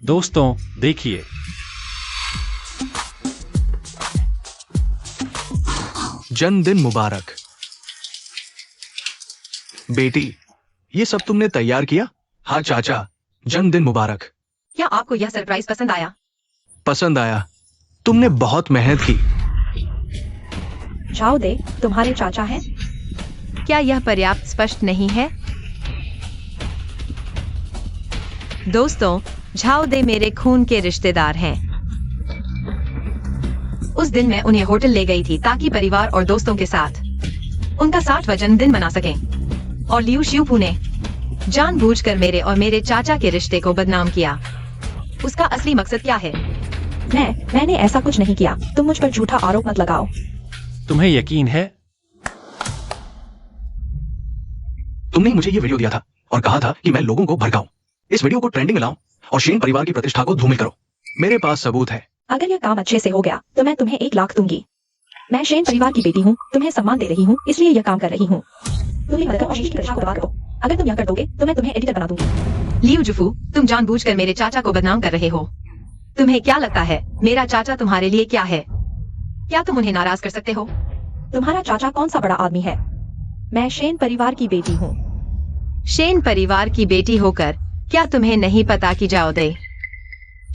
दोस्तों, देखिए। जन्मदिन मुबारक बेटी। ये सब तुमने तैयार किया? हाँ चाचा, जन्मदिन मुबारक। क्या आपको यह सरप्राइज पसंद आया? पसंद आया। तुमने बहुत मेहनत की। झाओ दे तुम्हारे चाचा हैं? क्या यह पर्याप्त स्पष्ट नहीं है? दोस्तों, झाओ दे मेरे खून के रिश्तेदार हैं। उस दिन मैं उन्हें होटल ले गई थी ताकि परिवार और दोस्तों के साथ उनका 60वां जन्मदिन मना सकें। और लियू शियूफू ने जानबूझकर मेरे और मेरे चाचा के रिश्ते को बदनाम किया। उसका असली मकसद क्या है? मैंने ऐसा कुछ नहीं किया। तुम मुझ पर झूठा आरोप मत लगाओ। तुम्हें यकीन है? तुमने मुझे ये वीडियो दिया था और कहा था कि मैं लोगों को भड़काऊं, इस वीडियो को ट्रेंडिंग में लाऊं और शेन परिवार की प्रतिष्ठा को धूमिल करो। मेरे पास सबूत है। अगर यह काम अच्छे से हो गया तो मैं तुम्हें 1 लाख दूंगी। मैं शेन परिवार की बेटी हूँ, तुम्हें सम्मान दे रही हूँ, इसलिए यह काम कर रही हूँ। तुम ही मदद और शेन की प्रतिष्ठा को दबा करो। अगर तुम यह कर दोगे तो मैं तुम्हें एडिटर बना दूंगी। लियू जुफू, तुम जानबूझकर मेरे चाचा को बदनाम कर रहे हो। तुम्हें क्या लगता है मेरा चाचा तुम्हारे लिए क्या है? क्या तुम उन्हें नाराज कर सकते हो? तुम्हारा चाचा कौन सा बड़ा आदमी है? मैं शेन परिवार की बेटी हूँ। शेन परिवार की बेटी होकर क्या तुम्हें नहीं पता कि जाओ दे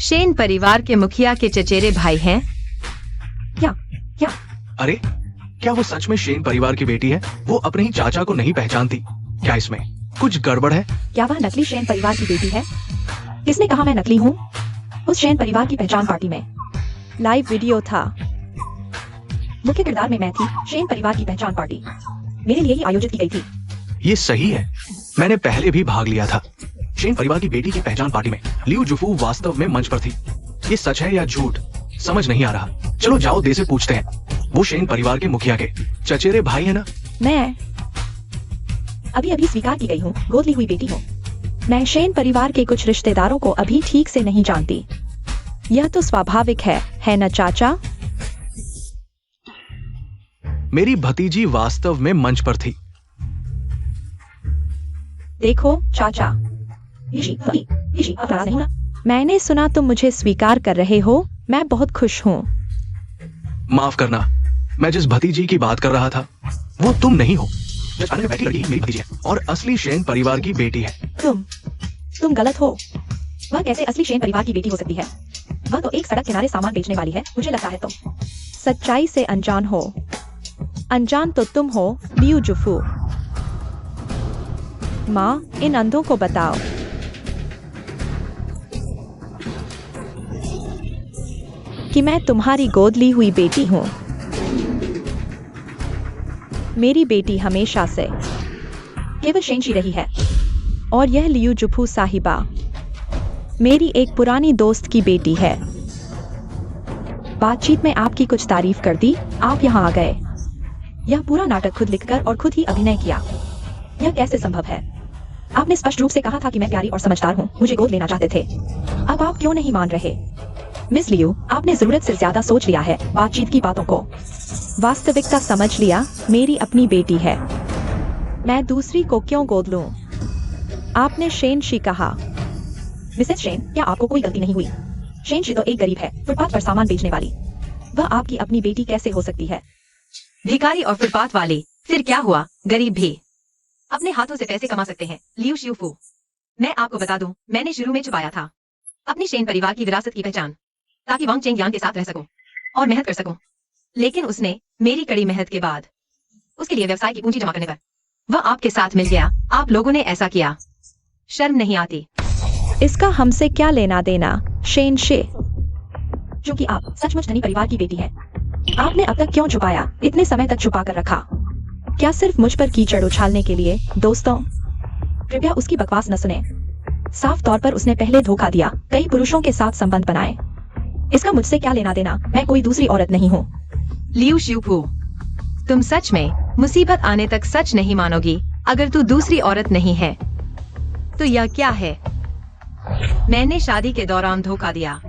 शेन परिवार के मुखिया के चचेरे भाई हैं? क्या अरे क्या वो सच में शेन परिवार की बेटी है? वो अपने ही चाचा को नहीं पहचानती। क्या इसमें कुछ गड़बड़ है? क्या वह नकली शेन परिवार की बेटी है? किसने कहा मैं नकली हूँ? उस शेन परिवार की पहचान पार्टी में लाइव वीडियो था। मुख्य किरदार में मैं थी। शेन परिवार की पहचान पार्टी मेरे लिए ही आयोजित की गई थी। ये सही है, मैंने पहले भी भाग लिया था शेन परिवार की बेटी की पहचान पार्टी में। लियू जुफू वास्तव में मंच पर थी। ये सच है या झूठ समझ नहीं आ रहा। चलो जाओ दे से पूछते हैं। वो शेन परिवार के मुखिया के चचेरे भाई है ना? मैं अभी स्वीकार की गई हूँ, गोद ली हुई बेटी हूँ। मैं शेन परिवार के कुछ रिश्तेदारों को अभी ठीक से नहीं जानती। यह तो स्वाभाविक है ना चाचा? मेरी भतीजी वास्तव में मंच पर थी। देखो चाचा, अब नाराज नहीं ना? मैंने सुना तुम मुझे स्वीकार कर रहे हो। मैं बहुत खुश हूँ। माफ करना, मैं जिस भतीजी की बात कर रहा था वो तुम नहीं हो। जो सामने में बैठी लड़की मेरी भतीजी है और असली शेन परिवार की बेटी है। तुम गलत हो। वह कैसे असली शेन परिवार की बेटी हो सकती है? वह तो एक सड़क किनारे सामान बेचने वाली है। मुझे लगता है तुम सच्चाई से अनजान हो। अनजान तो तुम हो लियू जुफू। माँ, इन अंधों को बताओ कि मैं तुम्हारी गोद ली हुई बेटी हूँ। मेरी बेटी हमेशा से केवल शेनशी रही है। और यह लियू जुफू साहिबा मेरी एक पुरानी दोस्त की बेटी है। बातचीत में आपकी कुछ तारीफ कर दी, आप यहाँ आ गए। यह पूरा नाटक खुद लिखकर और खुद ही अभिनय किया। यह कैसे संभव है? आपने स्पष्ट रूप से कहा था कि मैं प्यारी और समझदार हूँ, मुझे गोद लेना चाहते थे। अब आप क्यों नहीं मान रहे? मिस लियू, आपने जरूरत से ज्यादा सोच लिया है बातचीत की बातों को। वास्तविकता समझ लिया। मेरी अपनी बेटी है। मैं दूसरी को क्यों गोद लूं? आपने शेनशी कहा। मिसेस शेन, क्या आपको कोई गलती नहीं हुई? शेनशी तो एक गरीब है, फुटपाथ पर सामान बेचने वाली। वह आपकी अपनी बेटी कैसे हो सकती है? भिखारी और फुटपाथ वाली, फिर क्या हुआ? गरीब भी अपने हाथों से पैसे कमा सकते हैं। लियू शिवफू, मैं आपको बता दूं, मैंने शुरू में छुपाया था अपनी शेन परिवार की विरासत की पहचान, ताकि वांग चेंग यांग के साथ रह सकूं और मेहनत कर सकूं। लेकिन उसने मेरी कड़ी मेहनत के बाद उसके लिए व्यवसाय की पूंजी जमा करने पर वह आपके साथ मिल गया। आप लोगों ने ऐसा किया, शर्म नहीं आती? इसका हमसे क्या लेना देना शेनशे? क्योंकि आप सचमुच धनी परिवार की बेटी हैं। आपने अब तक क्यों छुपाया? इतने समय तक छुपा कर रखा। क्या सिर्फ मुझ पर कीचड़ उछालने के लिए? दोस्तों, कृपया उसकी बकवास न सुने। साफ तौर पर उसने पहले धोखा दिया, कई पुरुषों के साथ संबंध बनाए। इसका मुझसे क्या लेना देना? मैं कोई दूसरी औरत नहीं हूँ। लियू शिवफू, तुम सच में मुसीबत आने तक सच नहीं मानोगी। अगर तू दूसरी औरत नहीं है तो यह क्या है? मैंने शादी के दौरान धोखा दिया।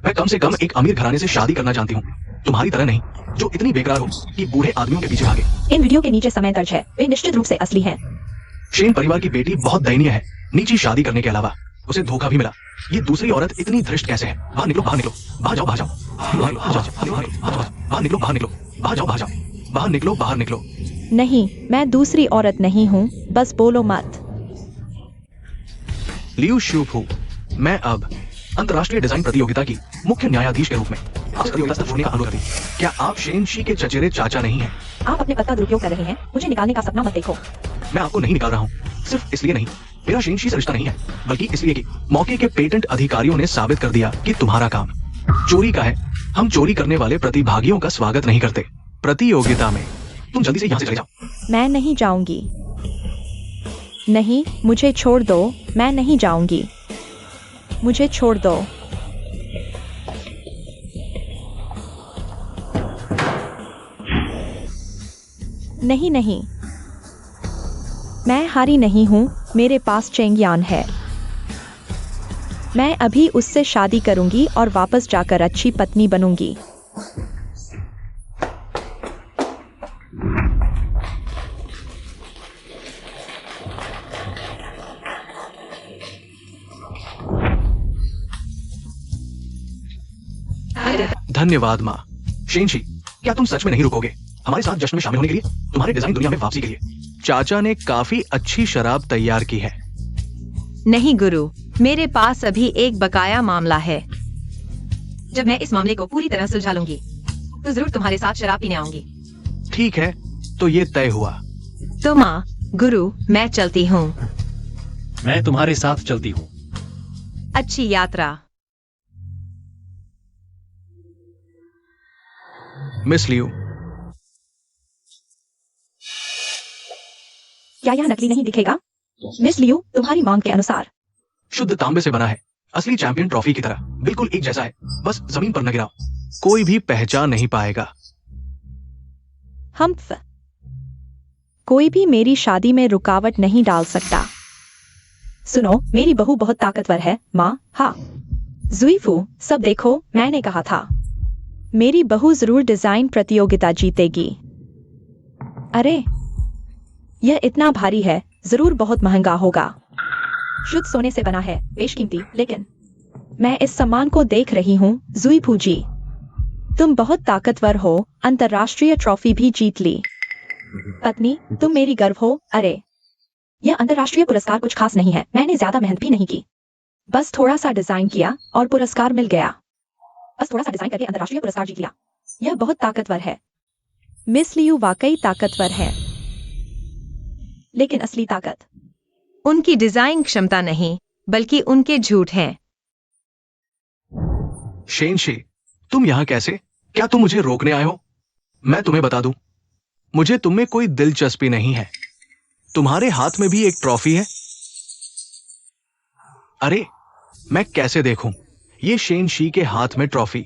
मैं कम से कम एक अमीर घराने से शादी करना जानती हूँ, तुम्हारी तरह नहीं जो इतनी बेकरार हो कि बूढ़े आदमियों के पीछे भागे। इन वीडियो के नीचे समय दर्ज है, वे निश्चित रूप से असली हैं। शेन परिवार की बेटी बहुत दयनीय है। नीची शादी करने के अलावा उसे धोखा भी मिला। ये दूसरी औरत इतनी धृष्ट कैसे है? बाहर निकलो, बाहर निकलो, बाहर जाओ, बाहर जाओ, बाहर निकलो, बाहर निकलो, बाहर जाओ, बाहर जाओ, बाहर निकलो, बाहर निकलो। नहीं, मैं दूसरी औरत नहीं हूँ, बस बोलो मत। लियू शिवफू, मैं अब अंतर्राष्ट्रीय डिजाइन प्रतियोगिता की मुख्य न्यायाधीश के रूप में आपसे प्रतियोगिता से छोड़ने का अनुरोध करती हूं। क्या आप शेनशी के चचेरे चाचा नहीं हैं? आप अपने पद का दुरुपयोग कर रहे हैं। मुझे निकालने का सपना मत देखो। मैं आपको नहीं निकाल रहा हूँ, सिर्फ इसलिए नहीं, मेरा शेनशी से रिश्ता नहीं है, बल्कि इसलिए कि मौके के पेटेंट अधिकारियों ने साबित कर दिया कि तुम्हारा काम चोरी का है। हम चोरी करने वाले प्रतिभागियों का स्वागत नहीं करते प्रतियोगिता में। तुम जल्दी से यहाँ से चले जाओ। मैं नहीं जाऊंगी। नहीं, मुझे छोड़ दो। मैं नहीं जाऊंगी। मुझे छोड़ दो। नहीं नहीं, मैं हारी नहीं हूं। मेरे पास चेंगयान है। मैं अभी उससे शादी करूंगी और वापस जाकर अच्छी पत्नी बनूंगी। धन्यवाद माँ। शेनशी, क्या तुम सच में नहीं रुकोगे हमारे साथ जश्न में शामिल होने के लिए, तुम्हारे डिजाइन दुनिया में वापसी के लिए? चाचा ने काफी अच्छी शराब तैयार की है। नहीं गुरु, मेरे पास अभी एक बकाया मामला है। जब मैं इस मामले को पूरी तरह सुलझा लूंगी तो जरूर तुम्हारे साथ शराब पीने आऊंगी। ठीक है, तो ये तय हुआ। तो माँ, गुरु, मैं चलती हूँ। मैं तुम्हारे साथ चलती हूँ। अच्छी यात्रा। मिस लियू, क्या यह नकली नहीं दिखेगा? मिस लियू, तुम्हारी मांग के अनुसार शुद्ध तांबे से बना है, असली चैंपियन ट्रॉफी की तरह, बिल्कुल एक जैसा है, बस जमीन पर न गिराओ, कोई भी पहचान नहीं पाएगा। हम्फ। कोई भी मेरी शादी में रुकावट नहीं डाल सकता। सुनो, मेरी बहू बहुत ताकतवर है माँ। हाँ जुईफू, सब देखो, मैंने कहा था। मेरी बहू जरूर डिजाइन प्रतियोगिता जीतेगी। अरे यह इतना भारी है, जरूर बहुत महंगा होगा। शुद्ध सोने से बना है, बेशकीमती, लेकिन मैं इस सामान को देख रही हूँ। जुईफू जी, तुम बहुत ताकतवर हो, अंतर्राष्ट्रीय ट्रॉफी भी जीत ली। पत्नी, तुम मेरी गर्व हो। अरे यह अंतर्राष्ट्रीय पुरस्कार कुछ खास नहीं है, मैंने ज्यादा मेहनत भी नहीं की, बस थोड़ा सा डिजाइन किया और पुरस्कार मिल गया। बस थोड़ा सा डिजाइन करके अंतर्राष्ट्रीय पुरस्कार जीत लिया। यह बहुत ताकतवर है। मिस लियू वाकई ताकतवर है, लेकिन असली ताकत उनकी डिजाइन क्षमता नहीं, बल्कि उनके झूठ हैं। शेनशी, तुम यहाँ कैसे? क्या तुम मुझे रोकने आए हो? मैं तुम्हें बता दूं, मुझे तुम में कोई दिलचस्पी नहीं है। तुम्हारे हाथ में भी एक ट्रॉफी है। अरे मैं कैसे देखूं? ये शेनशी के हाथ में ट्रॉफी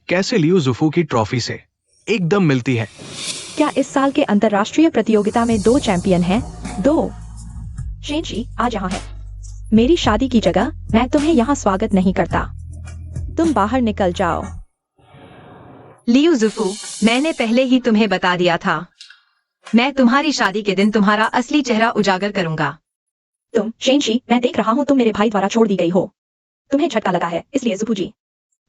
कैसे लियू जुफू की ट्रॉफी से एकदम मिलती है? क्या इस साल के अंतर्राष्ट्रीय प्रतियोगिता में 2 चैंपियन हैं? 2? शेनशी आज यहाँ है। मेरी शादी की जगह मैं तुम्हें यहाँ स्वागत नहीं करता। तुम बाहर निकल जाओ। लियू जुफू, मैंने पहले ही तुम्हें बता दिया था, मैं तुम्हारी शादी के दिन तुम्हारा असली चेहरा उजागर करूंगा। तुम शेनशी, मैं देख रहा हूँ तुम मेरे भाई द्वारा छोड़ दी गई हो। तुम्हें झटका लगा है, इसलिए जुफू जी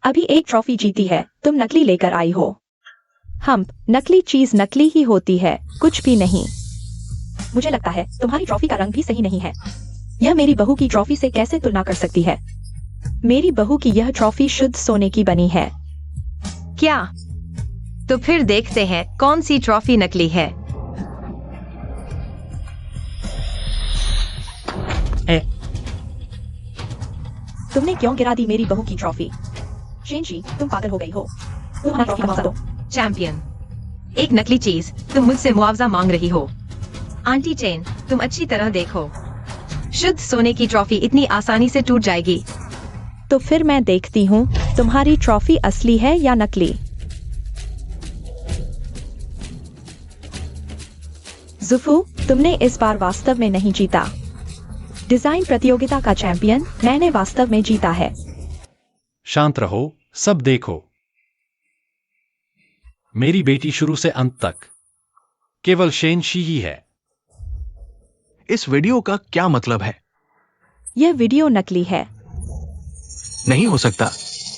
अभी एक ट्रॉफी जीती है, तुम नकली लेकर आई हो। हम्प, नकली चीज नकली ही होती है, कुछ भी नहीं। मुझे लगता है तुम्हारी ट्रॉफी का रंग भी सही नहीं है। यह मेरी बहू की ट्रॉफी से कैसे तुलना कर सकती है? मेरी बहू की यह ट्रॉफी शुद्ध सोने की बनी है। क्या? तो फिर देखते हैं कौन सी ट्रॉफी नकली है। तुमने क्यों गिरा दी मेरी बहू की ट्रॉफी? शेनशी, तुम पागल हो गई हो। तुम हमारा ट्रॉफी वापस दो। चैंपियन, एक नकली चीज, तुम मुझसे मुआवजा मांग रही हो। आंटी चेन, तुम अच्छी तरह देखो, शुद्ध सोने की ट्रॉफी इतनी आसानी से टूट जाएगी। तो फिर मैं देखती हूँ तुम्हारी ट्रॉफी असली है या नकली। जुफू, तुमने इस बार वास्तव में नहीं जीता। डिजाइन प्रतियोगिता का चैंपियन मैंने वास्तव में जीता है। शांत रहो, सब देखो। मेरी बेटी शुरू से अंत तक केवल शेनशी ही है। इस वीडियो का क्या मतलब है? यह वीडियो नकली है। नहीं हो सकता,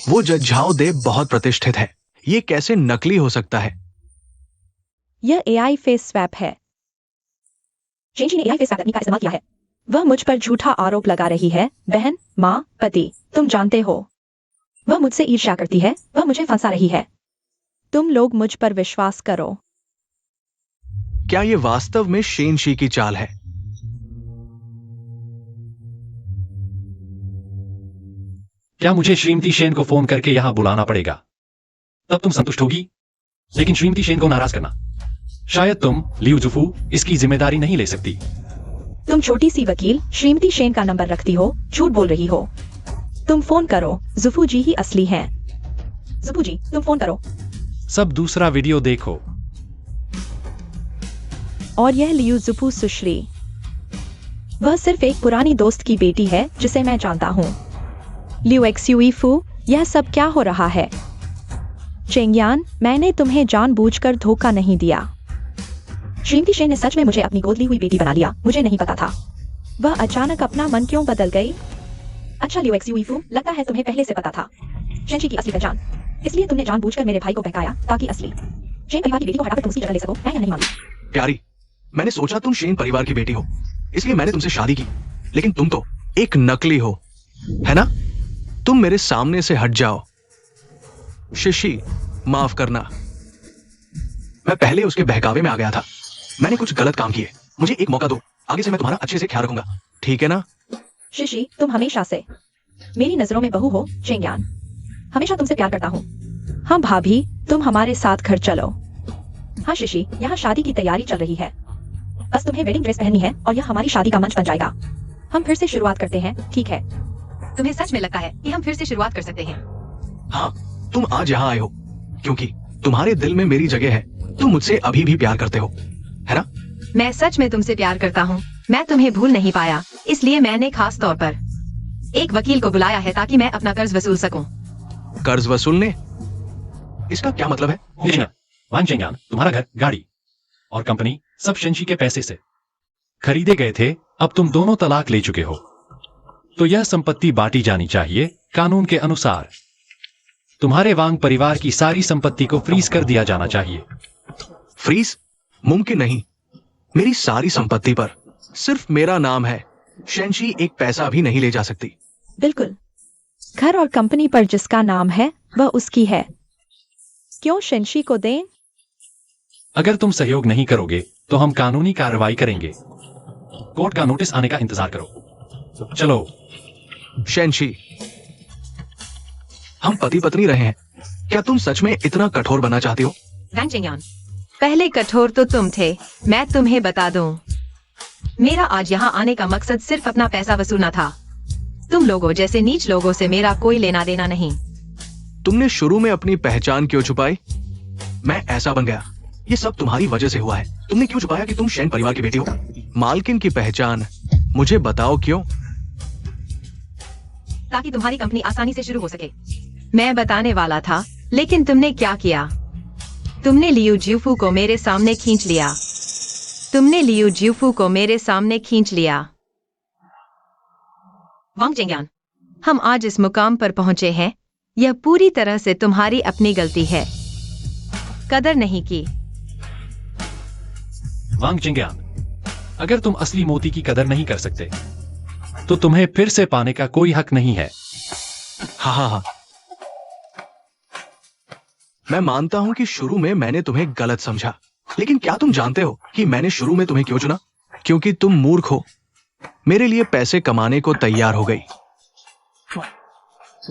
वो जज झाओ दे बहुत प्रतिष्ठित है, ये कैसे नकली हो सकता है? यह एआई फेस स्वैप है। शेनशी ने एआई फेस स्वैप तकनीक का इस्तेमाल किया है। वह मुझ पर झूठा आरोप लगा रही है। बहन, माँ, पति, तुम जानते हो वह मुझसे ईर्ष्या करती है, वह मुझे फंसा रही है। तुम लोग मुझ पर विश्वास करो। क्या ये वास्तव में शेनशी की चाल है? क्या मुझे श्रीमती शेन को फोन करके यहां बुलाना पड़ेगा? तब तुम संतुष्ट होगी, लेकिन श्रीमती शेन को नाराज करना। शायद तुम, लियू जुफू, इसकी जिम्मेदारी नहीं ले सकती। तुम छोटी सी वकील श्रीमती शेन का नंबर रखती हो, झूठ बोल रही हो। तुम फोन करो, जुफू जी ही असली हैं। जुफू जी, तुम फोन करो। सब दूसरा वीडियो देखो। और यह लियू जुफू सुश्री, वह सिर्फ एक पुरानी दोस्त की बेटी है जिसे मैं जानता हूँ। लियू एक्सयूईफू, यह सब क्या हो रहा है? चेंगयान, मैंने तुम्हें जानबूझकर धोखा नहीं दिया। श्रीमती शेन ने सच में मुझे अपनी गोद ली हुई बेटी बना लिया, मुझे नहीं पता था। वह अचानक अपना मन क्यों बदल गई? अच्छा लियू एक्सयूईफू, लगता है तुम्हें पहले से पता था शेनशी की असली पहचान। इसलिए तुमने जानबूझकर मेरे भाई को बहकाया ताकि असली शेन परिवार की बेटी को हटाकर तुम उसकी जगह ले सको। मैं या नहीं मालूम। प्यारी, मैंने सोचा तुम शेन परिवार की बेटी हो, इसलिए मैंने तुमसे शादी की, लेकिन तुम तो एक नकली हो, है ना? तुम मेरे सामने से हट जाओ। शिशी, माफ करना, मैं पहले उसके बहकावे में आ गया था। मैंने कुछ गलत काम किए, मुझे एक मौका दो, आगे से मैं तुम्हारा अच्छे से ख्याल रखूंगा, ठीक है ना? शिशी, तुम हमेशा से मेरी नजरों में बहू हो चेंग्यान। हमेशा तुमसे प्यार करता हूँ। हाँ भाभी, तुम हमारे साथ घर चलो। हाँ शिशी, यहाँ शादी की तैयारी चल रही है। बस तुम्हें वेडिंग ड्रेस पहननी है और यह हमारी शादी का मंच बन जाएगा। हम फिर से शुरुआत करते हैं, ठीक है? तुम्हें सच में लगता है कि हम फिर से शुरुआत कर सकते हैं? हाँ, तुम आज यहाँ आए हो क्योंकि तुम्हारे दिल में मेरी जगह है। तुम मुझसे अभी भी प्यार करते हो, है ना? मैं सच में तुमसे प्यार करता हूँ। मैं तुम्हें भूल नहीं पाया, इसलिए मैंने खास तौर पर एक वकील को बुलाया है ताकि मैं अपना कर्ज वसूल सकूं। कर्ज वसूलने? इसका क्या मतलब है? वांग चेंग्यान, तुम्हारा घर, गाड़ी और कंपनी सब शेनशी के पैसे से खरीदे गए थे। अब तुम दोनों तलाक ले चुके हो, तो यह संपत्ति बांटी जानी चाहिए कानून के अनुसार। तुम्हारे वांग परिवार की सारी संपत्ति को फ्रीज कर दिया जाना चाहिए। फ्रीज? मुमकिन नहीं। मेरी सारी संपत्ति पर सिर्फ मेरा नाम है। शेनशी एक पैसा भी नहीं ले जा सकती। बिल्कुल। घर और कंपनी पर जिसका नाम है वह उसकी है। क्यों शेनशी को दें? अगर तुम सहयोग नहीं करोगे तो हम कानूनी कार्रवाई करेंगे। कोर्ट का नोटिस आने का इंतजार करो। चलो। शेनशी, हम पति पत्नी रहे हैं, क्या तुम सच में इतना कठोर बनना चाहती हो? वांग चेंग्यान, पहले कठोर तो तुम थे। मैं तुम्हें बता दूं, मेरा आज यहाँ आने का मकसद सिर्फ अपना पैसा वसूलना था। तुम लोगों जैसे नीच लोगों से मेरा कोई लेना देना नहीं। तुमने शुरू में अपनी पहचान क्यों छुपाई? मैं ऐसा बन गया, ये सब तुम्हारी वजह से हुआ है। तुमने क्यों छुपाया कि तुम शेन परिवार की बेटी हो? मालकिन की पहचान मुझे बताओ, क्यों? ताकि तुम्हारी कंपनी आसानी से शुरू हो सके। मैं बताने वाला था, लेकिन तुमने क्या किया? तुमने लियू ज्यूफू को मेरे सामने खींच लिया। तुमने लियू ज्यूफू को मेरे सामने खींच लिया। वांग चेंग्यान, हम आज इस मुकाम पर पहुंचे हैं, यह पूरी तरह से तुम्हारी अपनी गलती है। कदर नहीं की। वांग चेंग्यान, अगर तुम असली मोती की कदर नहीं कर सकते तो तुम्हें फिर से पाने का कोई हक नहीं है। हाँ हाँ हाँ, मैं मानता हूं कि शुरू में मैंने तुम्हें गलत समझा, लेकिन क्या तुम जानते हो कि मैंने शुरू में तुम्हें क्यों चुना? क्योंकि तुम मूर्ख हो, मेरे लिए पैसे कमाने को तैयार हो गई,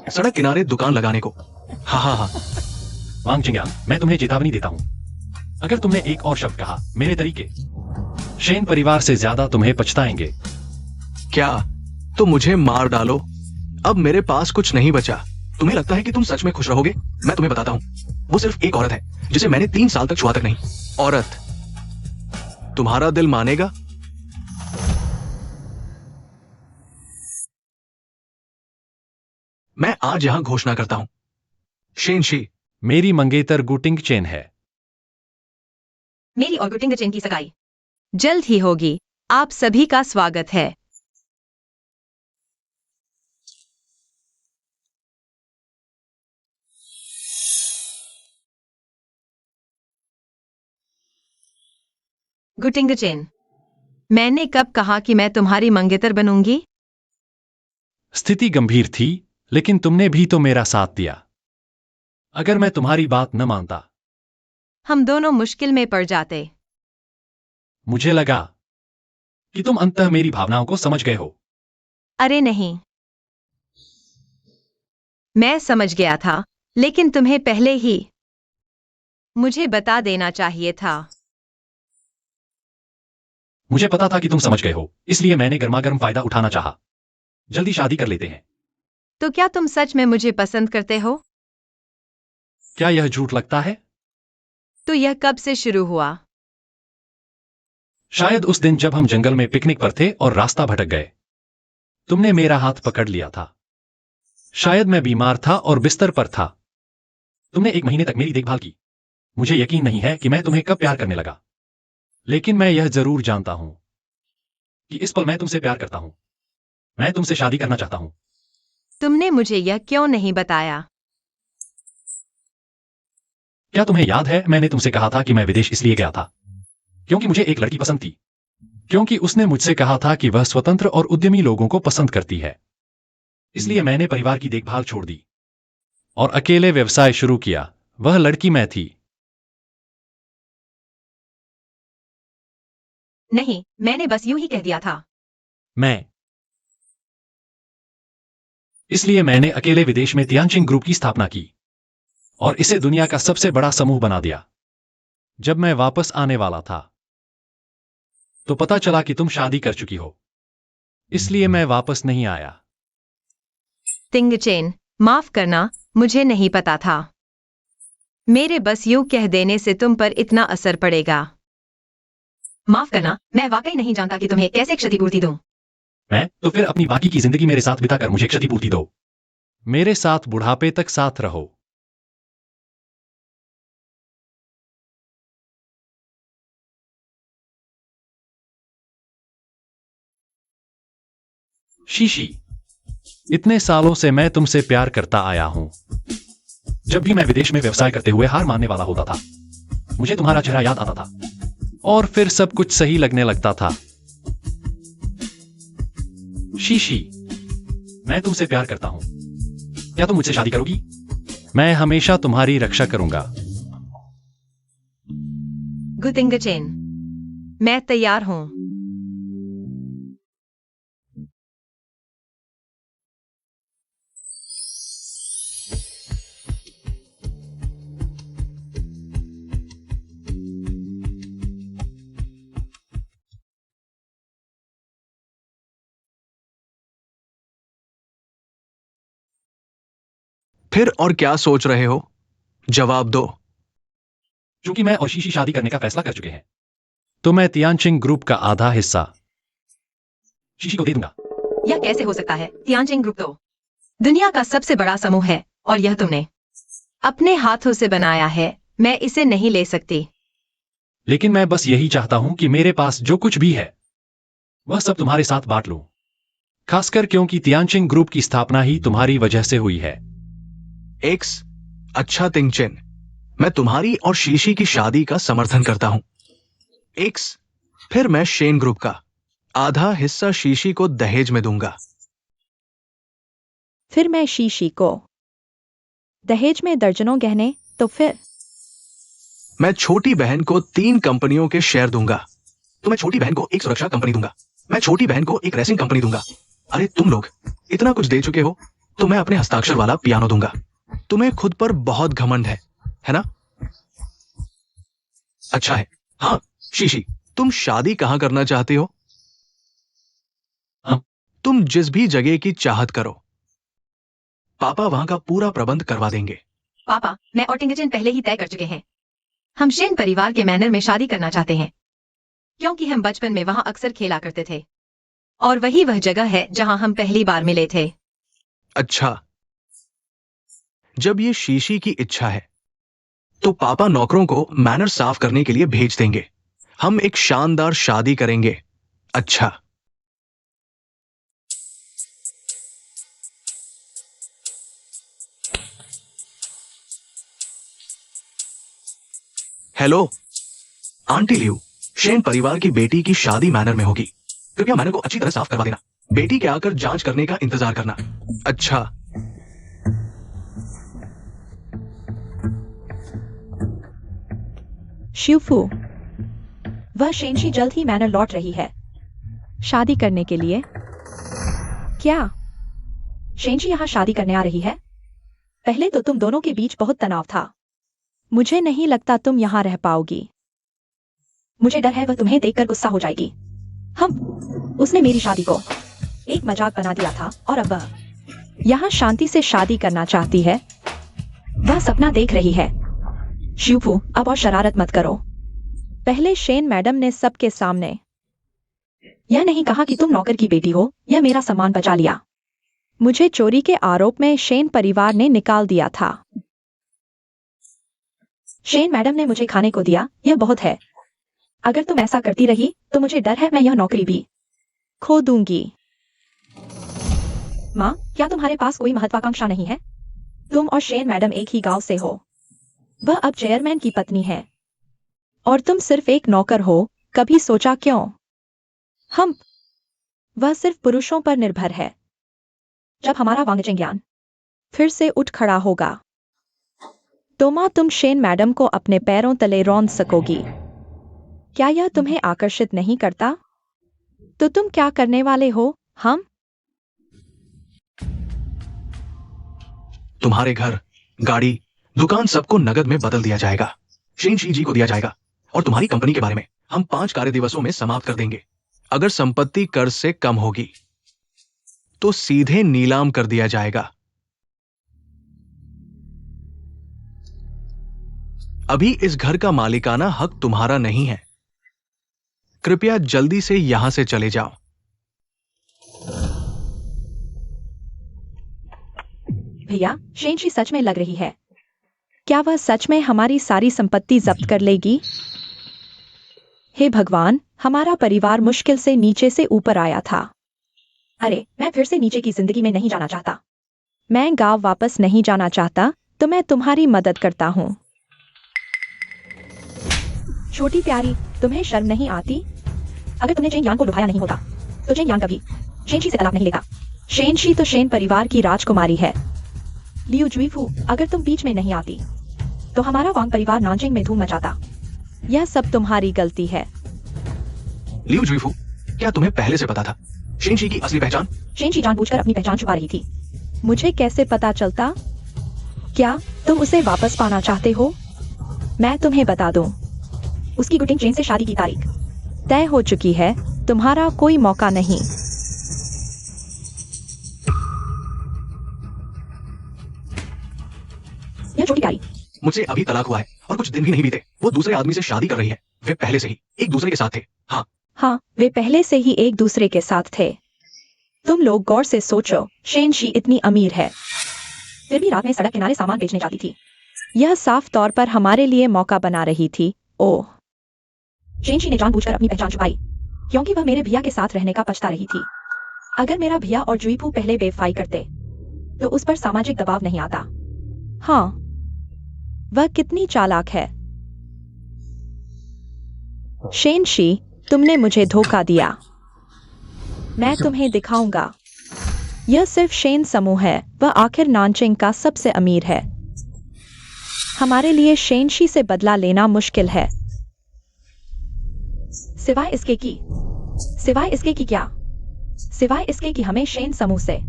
सड़क किनारे दुकान लगाने को। हाँ हाँ हाँ। वांग चेंग्यान, मैं तुम्हें चेतावनी देता हूं, अगर तुमने एक और शब्द कहा मेरे तरीके, शेन परिवार से ज्यादा तुम्हें पछताएंगे। क्या? तो मुझे मार डालो, अब मेरे पास कुछ नहीं बचा। तुम्हें लगता है कि तुम सच में खुश रहोगे? मैं तुम्हें बताता हूं, वो सिर्फ एक औरत है जिसे मैंने 3 साल तक छुआ तक नहीं। औरत, तुम्हारा दिल मानेगा? मैं आज यहां घोषणा करता हूं, शेनशी मेरी मंगेतर गुटिंग चेन है। मेरी और गुटिंग चेन की सगाई जल्द ही होगी। आप सभी का स्वागत है। गुटिंग चेन, मैंने कब कहा कि मैं तुम्हारी मंगेतर बनूंगी? स्थिति गंभीर थी, लेकिन तुमने भी तो मेरा साथ दिया। अगर मैं तुम्हारी बात न मानता, हम दोनों मुश्किल में पड़ जाते। मुझे लगा कि तुम अंततः मेरी भावनाओं को समझ गए हो। अरे नहीं, मैं समझ गया था, लेकिन तुम्हें पहले ही मुझे बता देना चाहिए था। मुझे पता था कि तुम समझ गए हो, इसलिए मैंने गर्मागर्म फायदा उठाना चाहा। जल्दी शादी कर लेते हैं। तो क्या तुम सच में मुझे पसंद करते हो? क्या यह झूठ लगता है? तो यह कब से शुरू हुआ? शायद उस दिन जब हम जंगल में पिकनिक पर थे और रास्ता भटक गए। तुमने मेरा हाथ पकड़ लिया था। शायद मैं बीमार था और बिस्तर पर था। तुमने 1 महीने तक मेरी देखभाल की। मुझे यकीन नहीं है कि मैं तुम्हें कब प्यार करने लगा, लेकिन मैं यह जरूर जानता हूं कि इस पल मैं तुमसे प्यार करता हूं। मैं तुमसे शादी करना चाहता हूं। तुमने मुझे यह क्यों नहीं बताया? क्या तुम्हें याद है मैंने तुमसे कहा था कि मैं विदेश इसलिए गया था क्योंकि मुझे एक लड़की पसंद थी, क्योंकि उसने मुझसे कहा था कि वह स्वतंत्र और उद्यमी लोगों को पसंद करती है। इसलिए मैंने परिवार की देखभाल छोड़ दी और अकेले व्यवसाय शुरू किया। वह लड़की मैं थी। नहीं, मैंने बस यूं ही कह दिया था। इसलिए मैंने अकेले विदेश में तियानचिन ग्रुप की स्थापना की और इसे दुनिया का सबसे बड़ा समूह बना दिया। जब मैं वापस आने वाला था तो पता चला कि तुम शादी कर चुकी हो, इसलिए मैं वापस नहीं आया। तिंगचेन, माफ करना, मुझे नहीं पता था। मेरे बस यूं कह देने से तुम पर इतना असर पड़ेगा। माफ करना, मैं वाकई नहीं जानता कि तुम्हें कैसे क्षतिपूर्ति दूं। तो फिर अपनी बाकी की जिंदगी मेरे साथ बिताकर मुझे क्षतिपूर्ति दो। मेरे साथ बुढ़ापे तक साथ रहो। शीशी, इतने सालों से मैं तुमसे प्यार करता आया हूं। जब भी मैं विदेश में व्यवसाय करते हुए हार मानने वाला होता था, मुझे तुम्हारा चेहरा याद आता था और फिर सब कुछ सही लगने लगता था। शीशी, मैं तुमसे प्यार करता हूं। क्या तुम मुझसे शादी करोगी? मैं हमेशा तुम्हारी रक्षा करूंगा। गुतिंगचेन, मैं तैयार हूं। फिर और क्या सोच रहे हो? जवाब दो। क्योंकि मैं और शीशी शादी करने का फैसला कर चुके हैं, तो मैं तियानचिन ग्रुप का आधा हिस्सा शीशी को दे दूंगा। यह कैसे हो सकता है? तियानचिन ग्रुप तो दुनिया का सबसे बड़ा समूह है और यह तुमने अपने हाथों से बनाया है। मैं इसे नहीं ले सकती। लेकिन मैं बस यही चाहता हूं कि मेरे पास जो कुछ भी है वह सब तुम्हारे साथ बांट लूं, खासकर क्योंकि तियानचिन ग्रुप की स्थापना ही तुम्हारी वजह से हुई है। एक्स, अच्छा तिंगचेन, मैं तुम्हारी और शीशी की शादी का समर्थन करता हूं। एक्स, फिर मैं शेन ग्रुप का आधा हिस्सा शीशी को दहेज में दूंगा। फिर मैं शीशी को दहेज में दर्जनों गहने, तो फिर मैं छोटी बहन को 3 कंपनियों के शेयर दूंगा। तो मैं छोटी बहन को एक सुरक्षा कंपनी दूंगा। मैं छोटी बहन को एक रेसिंग कंपनी दूंगा। अरे तुम लोग इतना कुछ दे चुके हो, तो मैं अपने हस्ताक्षर वाला पियानो दूंगा। तुम्हें खुद पर बहुत घमंड है ना? अच्छा है। हाँ शीशी, तुम शादी कहां करना चाहते हो? हाँ। तुम जिस भी जगह की चाहत करो, पापा वहां का पूरा प्रबंध करवा देंगे। पापा, मैं और टिंगचेन पहले ही तय कर चुके हैं। हम शेन परिवार के मैनर में शादी करना चाहते हैं, क्योंकि हम बचपन में वहां अक्सर खेला करते थे और वही वह जगह है जहां हम पहली बार मिले थे। अच्छा, जब ये शीशी की इच्छा है तो पापा नौकरों को मैनर साफ करने के लिए भेज देंगे। हम एक शानदार शादी करेंगे। अच्छा, हेलो आंटी लियू, शेन परिवार की बेटी की शादी मैनर में होगी। कृपया मैनर को अच्छी तरह साफ करवा देना। बेटी के आकर जांच करने का इंतजार करना। अच्छा, शिवफू, वह शेनशी जल्द ही मैनर लौट रही है शादी करने के लिए। क्या शेनशी यहाँ शादी करने आ रही है? पहले तो तुम दोनों के बीच बहुत तनाव था। मुझे नहीं लगता तुम यहाँ रह पाओगी। मुझे डर है वह तुम्हें देखकर गुस्सा हो जाएगी। उसने मेरी शादी को एक मजाक बना दिया था और अब वह यहाँ शांति से शादी करना चाहती है। वह सपना देख रही है। शिवफू, अब और शरारत मत करो। पहले शेन मैडम ने सबके सामने यह नहीं कहा कि तुम नौकर की बेटी हो। यह मेरा सम्मान बचा लिया। मुझे चोरी के आरोप में शेन परिवार ने निकाल दिया था। शेन मैडम ने मुझे खाने को दिया, यह बहुत है। अगर तुम ऐसा करती रही तो मुझे डर है मैं यह नौकरी भी खो दूंगी। माँ, क्या तुम्हारे पास कोई महत्वाकांक्षा नहीं है? तुम और शेन मैडम एक ही गांव से हो। वह अब चेयरमैन की पत्नी है और तुम सिर्फ एक नौकर हो। कभी सोचा क्यों? वह सिर्फ पुरुषों पर निर्भर है। जब हमारा वांगचेंग ज्ञान फिर से उठ खड़ा होगा तो माँ तुम शेन मैडम को अपने पैरों तले रौंद सकोगी। क्या यह तुम्हें आकर्षित नहीं करता? तो तुम क्या करने वाले हो? तुम्हारे घर, गाड़ी, दुकान सबको नगद में बदल दिया जाएगा। शेन शी जी को दिया जाएगा और तुम्हारी कंपनी के बारे में हम 5 कार्य दिवसों में समाप्त कर देंगे। अगर संपत्ति कर्ज से कम होगी तो सीधे नीलाम कर दिया जाएगा। अभी इस घर का मालिकाना हक तुम्हारा नहीं है। कृपया जल्दी से यहां से चले जाओ। भैया, शेन शी सच में लग रही है। क्या वह सच में हमारी सारी संपत्ति जब्त कर लेगी? हे भगवान, हमारा परिवार मुश्किल से नीचे से ऊपर आया था। अरे, मैं फिर से नीचे की जिंदगी में नहीं जाना चाहता। मैं गांव वापस नहीं जाना चाहता, तो मैं तुम्हारी मदद करता हूँ। छोटी प्यारी, तुम्हें शर्म नहीं आती? अगर तुमने चेंग यांग को लुभाया नहीं होता तो चेंग यांग कभी शेन शी से तलाक नहीं लेगा। शेन शी तो शेन परिवार की राजकुमारी है। लियू जुईफू, अगर तुम बीच में नहीं आती तो हमारा वांग परिवार नानचेंग में धूम मचाता। यह सब तुम्हारी गलती है। लियू जुईफू, क्या तुम्हें पहले से पता था शेन शी की असली पहचान? शेन शी जानबूझकर अपनी पहचान छुपा रही थी। मुझे कैसे पता चलता? क्या तुम उसे वापस पाना चाहते हो? मैं तुम्हें बता दूं, उसकी गुटिंग चेन से शादी की तारीख तय हो चुकी है। तुम्हारा कोई मौका नहीं। यह छोटी प्यारी, मुझसे अभी तलाक हुआ है और कुछ दिन भी नहीं बीते वो दूसरे आदमी से शादी कर रही है। वे पहले से ही एक दूसरे के साथ थे। हाँ, वे पहले से ही एक दूसरे के साथ थे। तुम लोग गौर से सोचो, शेन शी इतनी अमीर है, फिर भी रात में सड़क किनारे सामान बेचने जाती थी। यह साफ तौर पर हमारे लिए मौका बना रही थी। ओह, शेन शी ने जानबूझकर अपनी पहचान छुपाई क्योंकि वह मेरे भैया के साथ रहने का पछता रही थी। अगर मेरा भैया और जुईफू पहले बेवफाई करते तो उस पर सामाजिक दबाव नहीं आता। हाँ, वह कितनी चालाक है। शेन शी, तुमने मुझे धोखा दिया। मैं तुम्हें दिखाऊंगा। यह सिर्फ शेन समूह है। वह आखिर नानचेंग का सबसे अमीर है। हमारे लिए शेन शी से बदला लेना मुश्किल है। सिवाय इसके कि क्या? सिवाय इसके कि हमें शेन समूह से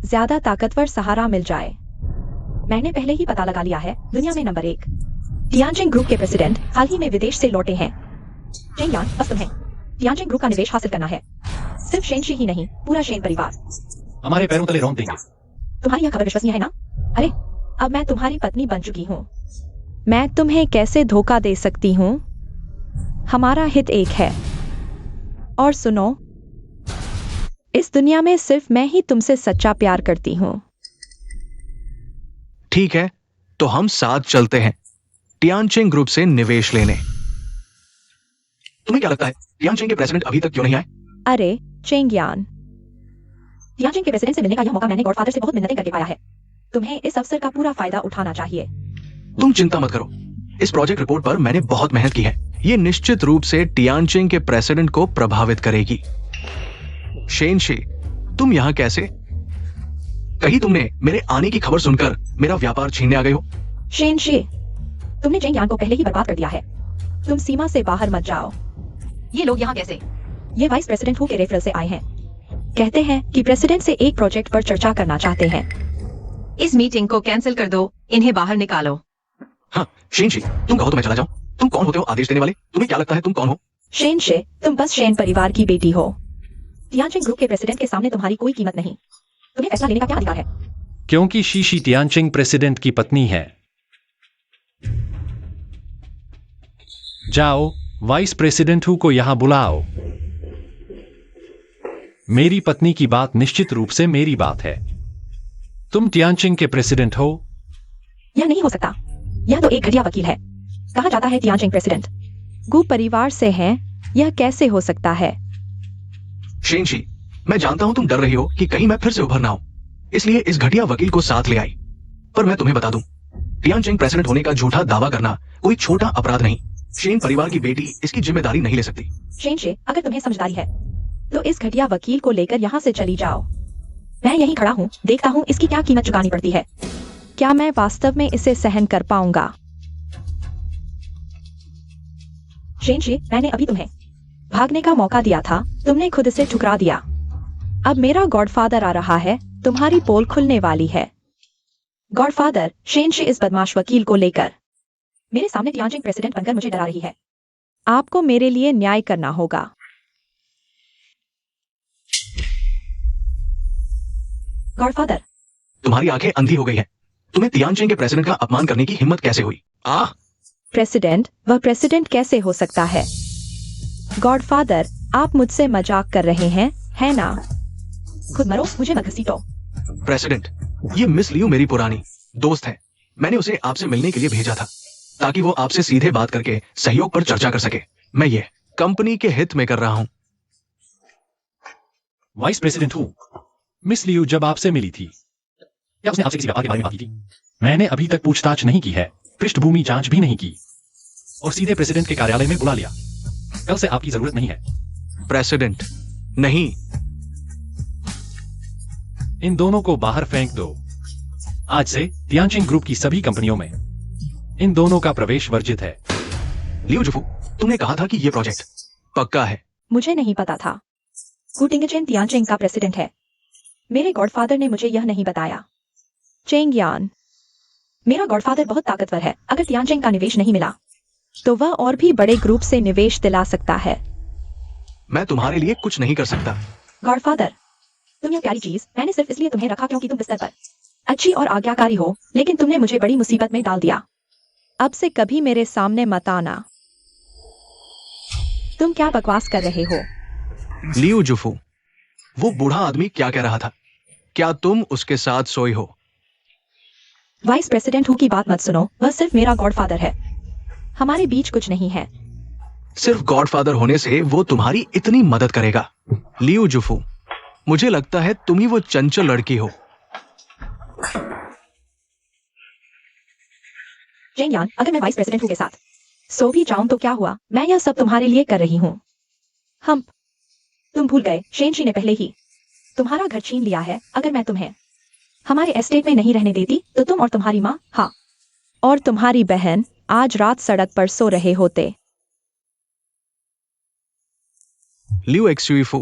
ज्यादा ताकतवर सहारा मिल जाए। मैंने पहले ही पता लगा लिया है। दुनिया में नंबर 1 टियानजिंग ग्रुप के प्रेसिडेंट हाल ही में विदेश से लौटे हैं। चेंग यान, बस तुम्हें टियानजिंग ग्रुप का निवेश हासिल करना है। सिर्फ शेन शी ही नहीं, पूरा शेन परिवार। हमारे पैरों तले रौंद देंगे। तुम्हारी यह खबर विश्वसनीय है ना? अरे, अब मैं तुम्हारी पत्नी बन चुकी हूँ। मैं तुम्हें कैसे धोखा दे सकती हूँ? हमारा हित एक है। और सुनो, इस दुनिया में सिर्फ मैं ही तुमसे सच्चा प्यार करती हूँ। ठीक है, तो हम साथ चलते हैं टियानजिंग ग्रुप से निवेश लेने। तुम्हें क्या लगता है टियानजिंग के प्रेसिडेंट अभी तक क्यों नहीं आए? अरे चेंग यान, टियानजिंग के प्रेसिडेंट से मिलने का यह मौका मैंने गॉडफादर से बहुत मिन्नतें करके पाया है। तुम्हें इस अवसर का पूरा फायदा उठाना चाहिए। तुम चिंता मत करो, इस प्रोजेक्ट रिपोर्ट पर मैंने बहुत मेहनत की है। ये निश्चित रूप से टियानजिंग के प्रेसिडेंट को प्रभावित करेगी। शेन शी, तुम यहां कैसे? कहीं तुमने मेरे आने की खबर सुनकर मेरा व्यापार छीनने आ गए हो? शेन शी, तुमने चेंग यान को पहले ही बर्बाद कर दिया है। तुम सीमा से बाहर मत जाओ। ये लोग यहाँ कैसे? ये वाइस प्रेसिडेंट हु के रेफरल से आए हैं। कहते हैं कि प्रेसिडेंट से एक प्रोजेक्ट पर चर्चा करना चाहते हैं। इस मीटिंग को कैंसिल कर दो। इन्हें बाहर निकालो। हाँ, शेन शी, तुम कहो तो मैं चला जाऊं। तुम कौन होते हो आदेश देने वाले? तुम्हें क्या लगता है तुम कौन हो? शेन शी, तुम बस शेन परिवार की बेटी हो। टियानजिंग ग्रुप के प्रेसिडेंट के सामने तुम्हारी कोई कीमत नहीं। तुम्हें फैसला लेने का क्या अधिकार है? क्योंकि शीशी टियानजिंग प्रेसिडेंट की पत्नी है। जाओ, वाइस प्रेसिडेंट हु को यहां बुलाओ। मेरी पत्नी की बात निश्चित रूप से मेरी बात है। तुम टियानजिंग के प्रेसिडेंट हो? यह नहीं हो सकता। यह तो एक घटिया वकील है। कहा जाता है टियानजिंग प्रेसिडेंट गु परिवार से हैं। यह कैसे हो सकता है? शेन शी, मैं जानता हूं तुम डर रही हो कि कहीं मैं फिर से उभर ना हूं, इसलिए इस घटिया वकील को साथ ले आई। पर मैं तुम्हें बता दूं, टियानचेंग प्रेसिडेंट होने का झूठा दावा करना कोई छोटा अपराध नहीं। शेन परिवार की बेटी इसकी जिम्मेदारी नहीं ले सकती। शेनशे, अगर तुम्हें समझदारी है तो इस घटिया वकील को लेकर यहाँ से चली जाओ। मैं यहीं खड़ा हूँ, देखता हूँ इसकी क्या कीमत चुकानी पड़ती है। क्या मैं वास्तव में इसे सहन कर पाऊंगा? शेनशे, मैंने अभी तुम्हें भागने का मौका दिया था, तुमने खुद इसे ठुकरा दिया। अब मेरा गॉडफादर आ रहा है, तुम्हारी पोल खुलने वाली है। गॉडफादर, शेनशे इस बदमाश वकील को लेकर मेरे सामने टियानचेंग प्रेसिडेंट बनकर मुझे डरा रही है। आपको मेरे लिए न्याय करना होगा। गॉडफादर, तुम्हारी आंखें अंधी हो गई हैं। तुम्हें टियानचेंग के प्रेसिडेंट का अपमान करने की हिम्मत कैसे हुई? प्रेसिडेंट? वह प्रेसिडेंट कैसे हो सकता है? गॉडफादर, आप मुझसे मजाक कर रहे हैं, है ना? खुद मरो, मुझे मत घसीटो। प्रेसिडेंट, ये मिस लियू मेरी पुरानी दोस्त है। मैंने उसे आपसे मिलने के लिए भेजा था ताकि वो आपसे सीधे बात करके सहयोग पर चर्चा कर सके। मैं ये कंपनी के हित में कर रहा हूं। वाइस प्रेसिडेंट हूँ। मिस लियू जब आपसे मिली थी, क्या उसने आपसे किसी व्यापार के बारे में बात की थी? मैंने अभी तक पूछताछ नहीं की है, पृष्ठभूमि जांच भी नहीं की और सीधे प्रेसिडेंट के कार्यालय में बुला लिया। कल से आपकी जरूरत नहीं है। प्रेसिडेंट, नहीं। इन दोनों को बाहर फेंक दो। आज से टियानचेंग ग्रुप की सभी कंपनियों में इन दोनों का प्रवेश वर्जित है। लियू जुफू, तुमने कहा था कि ये प्रोजेक्ट पक्का है। मुझे नहीं पता था। गुटिंगचेन टियानचेंग का प्रेसिडेंट है। मेरे गॉडफादर ने मुझे यह नहीं बताया। चेंगयान, मेरा गॉडफादर बहुत ताकतवर है। अगर टियानचेंग का निवेश नहीं मिला तो वह और भी बड़े ग्रुप से निवेश दिला सकता है। मैं तुम्हारे लिए कुछ नहीं कर सकता। गॉडफादर, तुम यह प्यारी चीज मैंने सिर्फ इसलिए तुम्हें रखा क्योंकि तुम बिस्तर पर अच्छी और आज्ञाकारी हो, लेकिन तुमने मुझे बड़ी मुसीबत में डाल दिया। अब से कभी मेरे सामने मत आना। तुम क्या बकवास कर रहे हो? लियू जुफू, वो बूढ़ा आदमी क्या कह रहा था? क्या तुम उसके साथ सोई हो? वाइस प्रेसिडेंट हूँ की बात मत सुनो, वह सिर्फ मेरा गॉडफादर है। हमारे बीच कुछ नहीं है। सिर्फ गॉडफादर होने से वो तुम्हारी इतनी मदद करेगा? लियू जुफू, मुझे लगता है तुम ही वो चंचल लड़की हो। चेंगयान, अगर मैं वाइस प्रेसिडेंट हूँ के साथ सो भी जाऊं तो क्या हुआ? मैं यह सब तुम्हारे लिए कर रही हूँ। तुम भूल गए, शेनशी ने पहले ही तुम्हारा घर छीन लिया है। अगर मैं तुम्हें हमारे एस्टेट में नहीं रहने देती तो तुम और तुम्हारी माँ, हाँ, और तुम्हारी बहन आज रात सड़क पर सो रहे होते। लियू एक्सयूफू,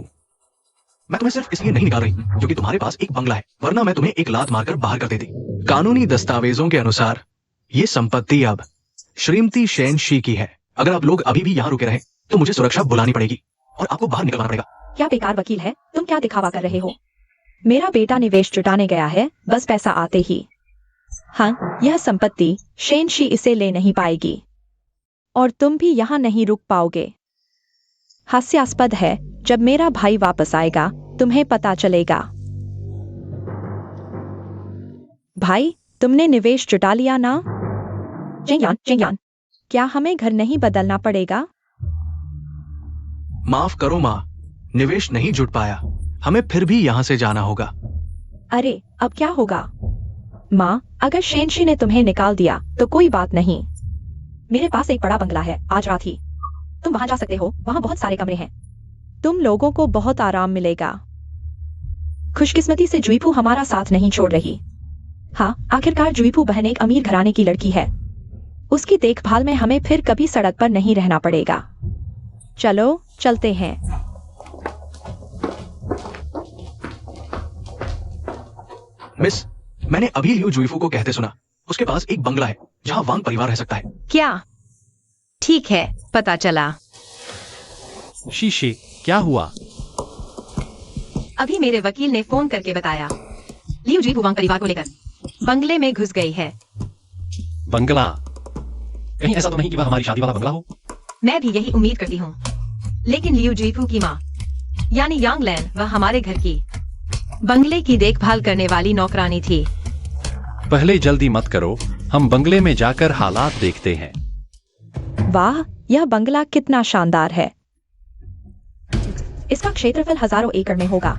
मैं तुम्हें सिर्फ इसलिए नहीं निकाल रही क्योंकि तुम्हारे पास एक बंगला है, वरना मैं तुम्हें एक लात मारकर बाहर कर देती। कानूनी दस्तावेजों के अनुसार ये संपत्ति अब श्रीमती शेनशी की है। अगर आप लोग अभी भी यहाँ रुके रहे तो मुझे सुरक्षा बुलानी पड़ेगी और आपको बाहर निकलना पड़ेगा। क्या बेकार वकील है, तुम क्या दिखावा कर रहे हो? मेरा बेटा निवेश जुटाने गया है, बस पैसा आते ही। हाँ, यह संपत्ति शेनशी इसे ले नहीं पाएगी और तुम भी यहाँ नहीं रुक पाओगे। हास्यास्पद है, जब मेरा भाई वापस आएगा तुम्हें पता चलेगा। भाई, तुमने निवेश जुटा लिया ना? चेंगयान, क्या हमें घर नहीं बदलना पड़ेगा? माफ करो माँ, निवेश नहीं जुट पाया। हमें फिर भी यहाँ से जाना होगा। अरे, अब क्या होगा? माँ, अगर शेनशी ने तुम्हें निकाल दिया तो कोई बात नहीं। मेरे पास एक बड़ा बंगला है, आज रात ही तुम वहां जा सकते हो, वहां बहुत सारे कमरे हैं। तुम लोगों को बहुत आराम मिलेगा। खुशकिस्मती से जुईफू हमारा साथ नहीं छोड़ रही। हाँ, आखिरकार जुईफू बहन एक अमीर घराने की लड़की है। उसकी देखभाल में हमें फिर कभी सड़क पर नहीं रहना पड़ेगा। चलो चलते हैं। मिस, मैंने अभी लियू जुईफू को कहते सुना उसके पास एक बंगला है जहाँ वांग परिवार रह सकता है। क्या? ठीक है, पता चला। शीशे, क्या हुआ? अभी मेरे वकील ने फोन करके बताया, लियू जी वांग परिवार को लेकर बंगले में घुस गई है। बंगला? कहीं ऐसा तो नहीं कि वह हमारी शादी वाला बंगला हो? मैं भी यही उम्मीद करती हूँ, लेकिन लियू जीफू की माँ यानी यांग लैन वह हमारे घर की बंगले की देखभाल करने वाली नौकरानी थी। पहले जल्दी मत करो, हम बंगले में जाकर हालात देखते हैं। वाह, यह बंगला कितना शानदार है। इसका क्षेत्रफल हजारों एकड़ में होगा।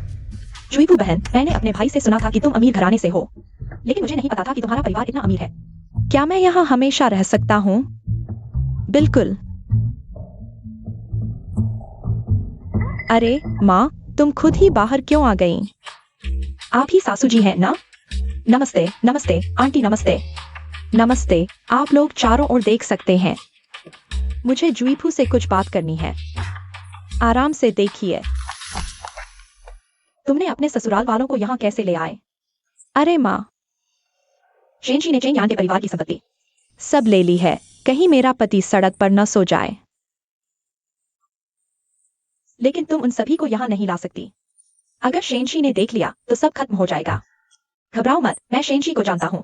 जुईफू बहन, मैंने अपने भाई से सुना था कि तुम अमीर घराने से हो, लेकिन मुझे नहीं पता था कि तुम्हारा परिवार इतना अमीर है। क्या मैं यहाँ हमेशा रह सकता हूँ? बिल्कुल। अरे माँ, तुम खुद ही बाहर क्यों आ गई? आप ही सासू जी हैं ना? नमस्ते नमस्ते आंटी, नमस्ते। नमस्ते। आप लोग चारों ओर देख सकते हैं। मुझे जुईफू से कुछ बात करनी है। आराम से देखिए। तुमने अपने ससुराल वालों को यहाँ कैसे ले आए? अरे माँ, शेनशी ने चेंग यान के परिवार की संपत्ति सब ले ली है। कहीं मेरा पति सड़क पर न सो जाए। लेकिन तुम उन सभी को यहाँ नहीं ला सकती। अगर शेनशी ने देख लिया तो सब खत्म हो जाएगा। घबराओ मत, मैं शेनशी को जानता हूँ।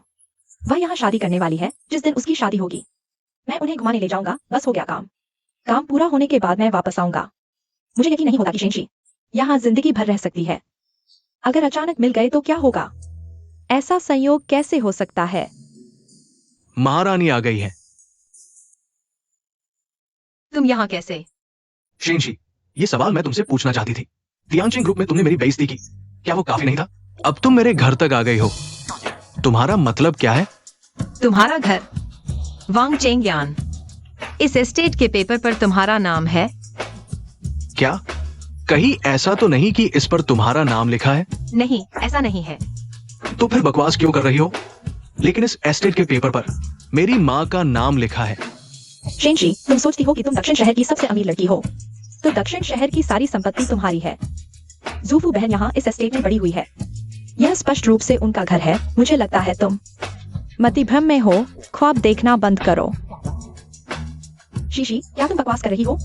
वह यहाँ शादी करने वाली है जिस दिन उसकी शादी होगी। मैं उन्हें घुमाने ले जाऊंगा, बस हो गया काम। काम पूरा होने के बाद मैं वापस आऊंगा। मुझे यकीन नहीं होता कि शेनशी यहाँ जिंदगी भर रह सकती है। अगर अचानक मिल गए तो क्या होगा? ऐसा संयोग कैसे हो सकता है? महारानी आ गई है। तुम यहाँ कैसे? शेनशी, ये सवाल मैं तुमसे पूछना चाहती थी। तियांचिन ग्रुप में तुमने मेरी बेइज्जती की, क्या वो काफी नहीं था? अब तुम मेरे घर तक आ गई हो। तुम्हारा मतलब क्या है? तुम्हारा घर वांग चेंग यान। इस एस्टेट के पेपर पर तुम्हारा नाम है। क्या कहीं ऐसा तो नहीं कि इस पर तुम्हारा नाम लिखा है? नहीं, ऐसा नहीं है। तो फिर बकवास क्यों कर रही हो? लेकिन इस एस्टेट के पेपर पर मेरी माँ का नाम लिखा है। शेनशी, तुम सोचती हो कि तुम दक्षिण शहर की सबसे अमीर लड़की हो, तो दक्षिण शहर की सारी संपत्ति तुम्हारी है। जूफू बहन यहाँ इस एस्टेट में बड़ी हुई है। यह स्पष्ट रूप से उनका घर है। मुझे लगता है तुम मतिभ्रम में हो। ख्वाब देखना बंद करो। शीशी, क्या तुम बकवास कर रही हो?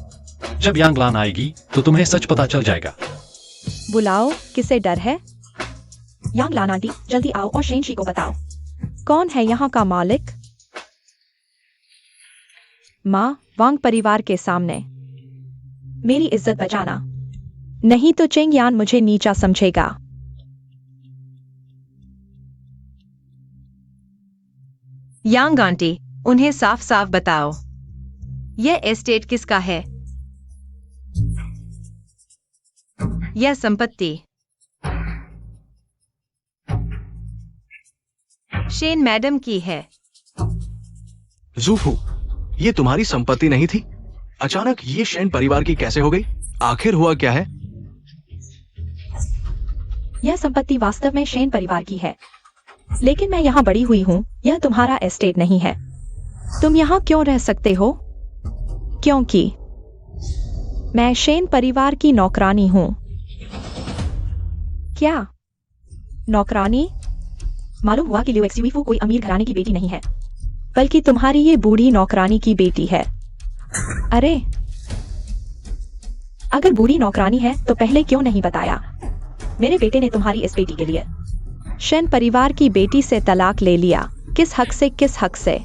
जब यांगलान आएगी तो तुम्हें सच पता चल जाएगा। बुलाओ, किसे डर है? यांग लान आंटी, जल्दी आओ और शेनशी को बताओ। कौन है यहाँ का मालिक? माँ, वांग परिवार के सामने मेरी इज्जत बचाना। नहीं तो चेंग यान मुझे नीचा समझेगा। यांग आंटी, उन्हें साफ साफ बताओ, यह एस्टेट किसका है? यह संपत्ति शेन मैडम की है। जूफू, ये तुम्हारी संपत्ति नहीं थी? अचानक ये शेन परिवार की कैसे हो गई? आखिर हुआ क्या है? यह संपत्ति वास्तव में शेन परिवार की है, लेकिन मैं यहाँ बड़ी हुई हूँ। यह तुम्हारा एस्टेट नहीं है। तुम यहाँ क्यों रह सकते हो? क्योंकि मैं शेन परिवार की नौकरानी हूँ। क्या नौकरानी? मालूम हुआ कि लिu एक्सयूईफू कोई अमीर घराने की बेटी नहीं है, बल्कि तुम्हारी ये बूढ़ी नौकरानी की बेटी है। अरे, अगर बूढ़ी नौकरानी है तो पहले क्यों नहीं बताया? मेरे बेटे ने तुम्हारी इस बेटी के लिए शेन परिवार की बेटी से तलाक ले लिया। किस हक से? किस हक से?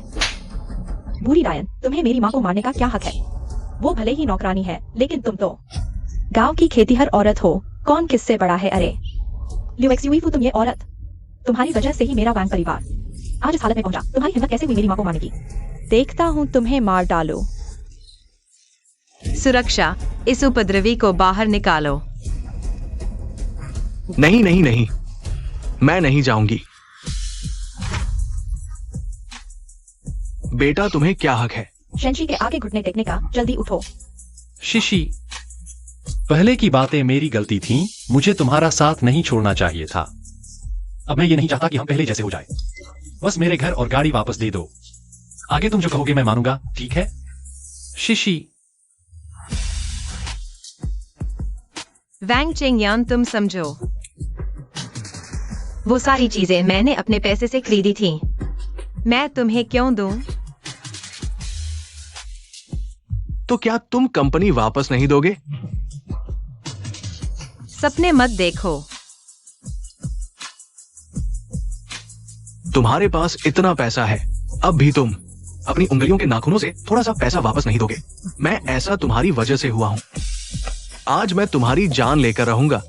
बूढ़ी डायन, तुम्हें मेरी माँ को मारने का क्या हक है? वो भले ही नौकरानी है, लेकिन तुम तो गांव की खेतीहर औरत हो। कौन किससे बड़ा है? अरे लिu एक्सयूईफू, तुम ये औरत, तुम्हारी वजह से ही मेरा वांग परिवार आज इस हालत में पहुंचा। तुम्हारी हिम्मत कैसे हुई मेरी माँ को मारने की? देखता हूँ तुम्हें मार डालो। सुरक्षा, इस उपद्रवी को बाहर निकालो। नहीं नहीं नहीं, मैं नहीं जाऊंगी। बेटा, तुम्हें क्या हक है? शेनशी के आगे घुटने टेकने का। जल्दी उठो। शिशी, पहले की बातें मेरी गलती थी। मुझे तुम्हारा साथ नहीं छोड़ना चाहिए था। अब मैं ये नहीं चाहता कि हम पहले जैसे हो जाए। बस मेरे घर और गाड़ी वापस दे दो। आगे तुम जो कहोगे मैं मानूंगा, ठीक है? शिशी। वांग चेंग यान, तुम समझो, वो सारी चीजें मैंने अपने पैसे से खरीदी थी। मैं तुम्हें क्यों दूं? तो क्या तुम कंपनी वापस नहीं दोगे? सपने मत देखो। तुम्हारे पास इतना पैसा है, अब भी तुम अपनी उंगलियों के नाखूनों से थोड़ा सा पैसा वापस नहीं दोगे। मैं ऐसा तुम्हारी वजह से हुआ हूं। आज मैं तुम्हारी जान लेकर रहूंगा।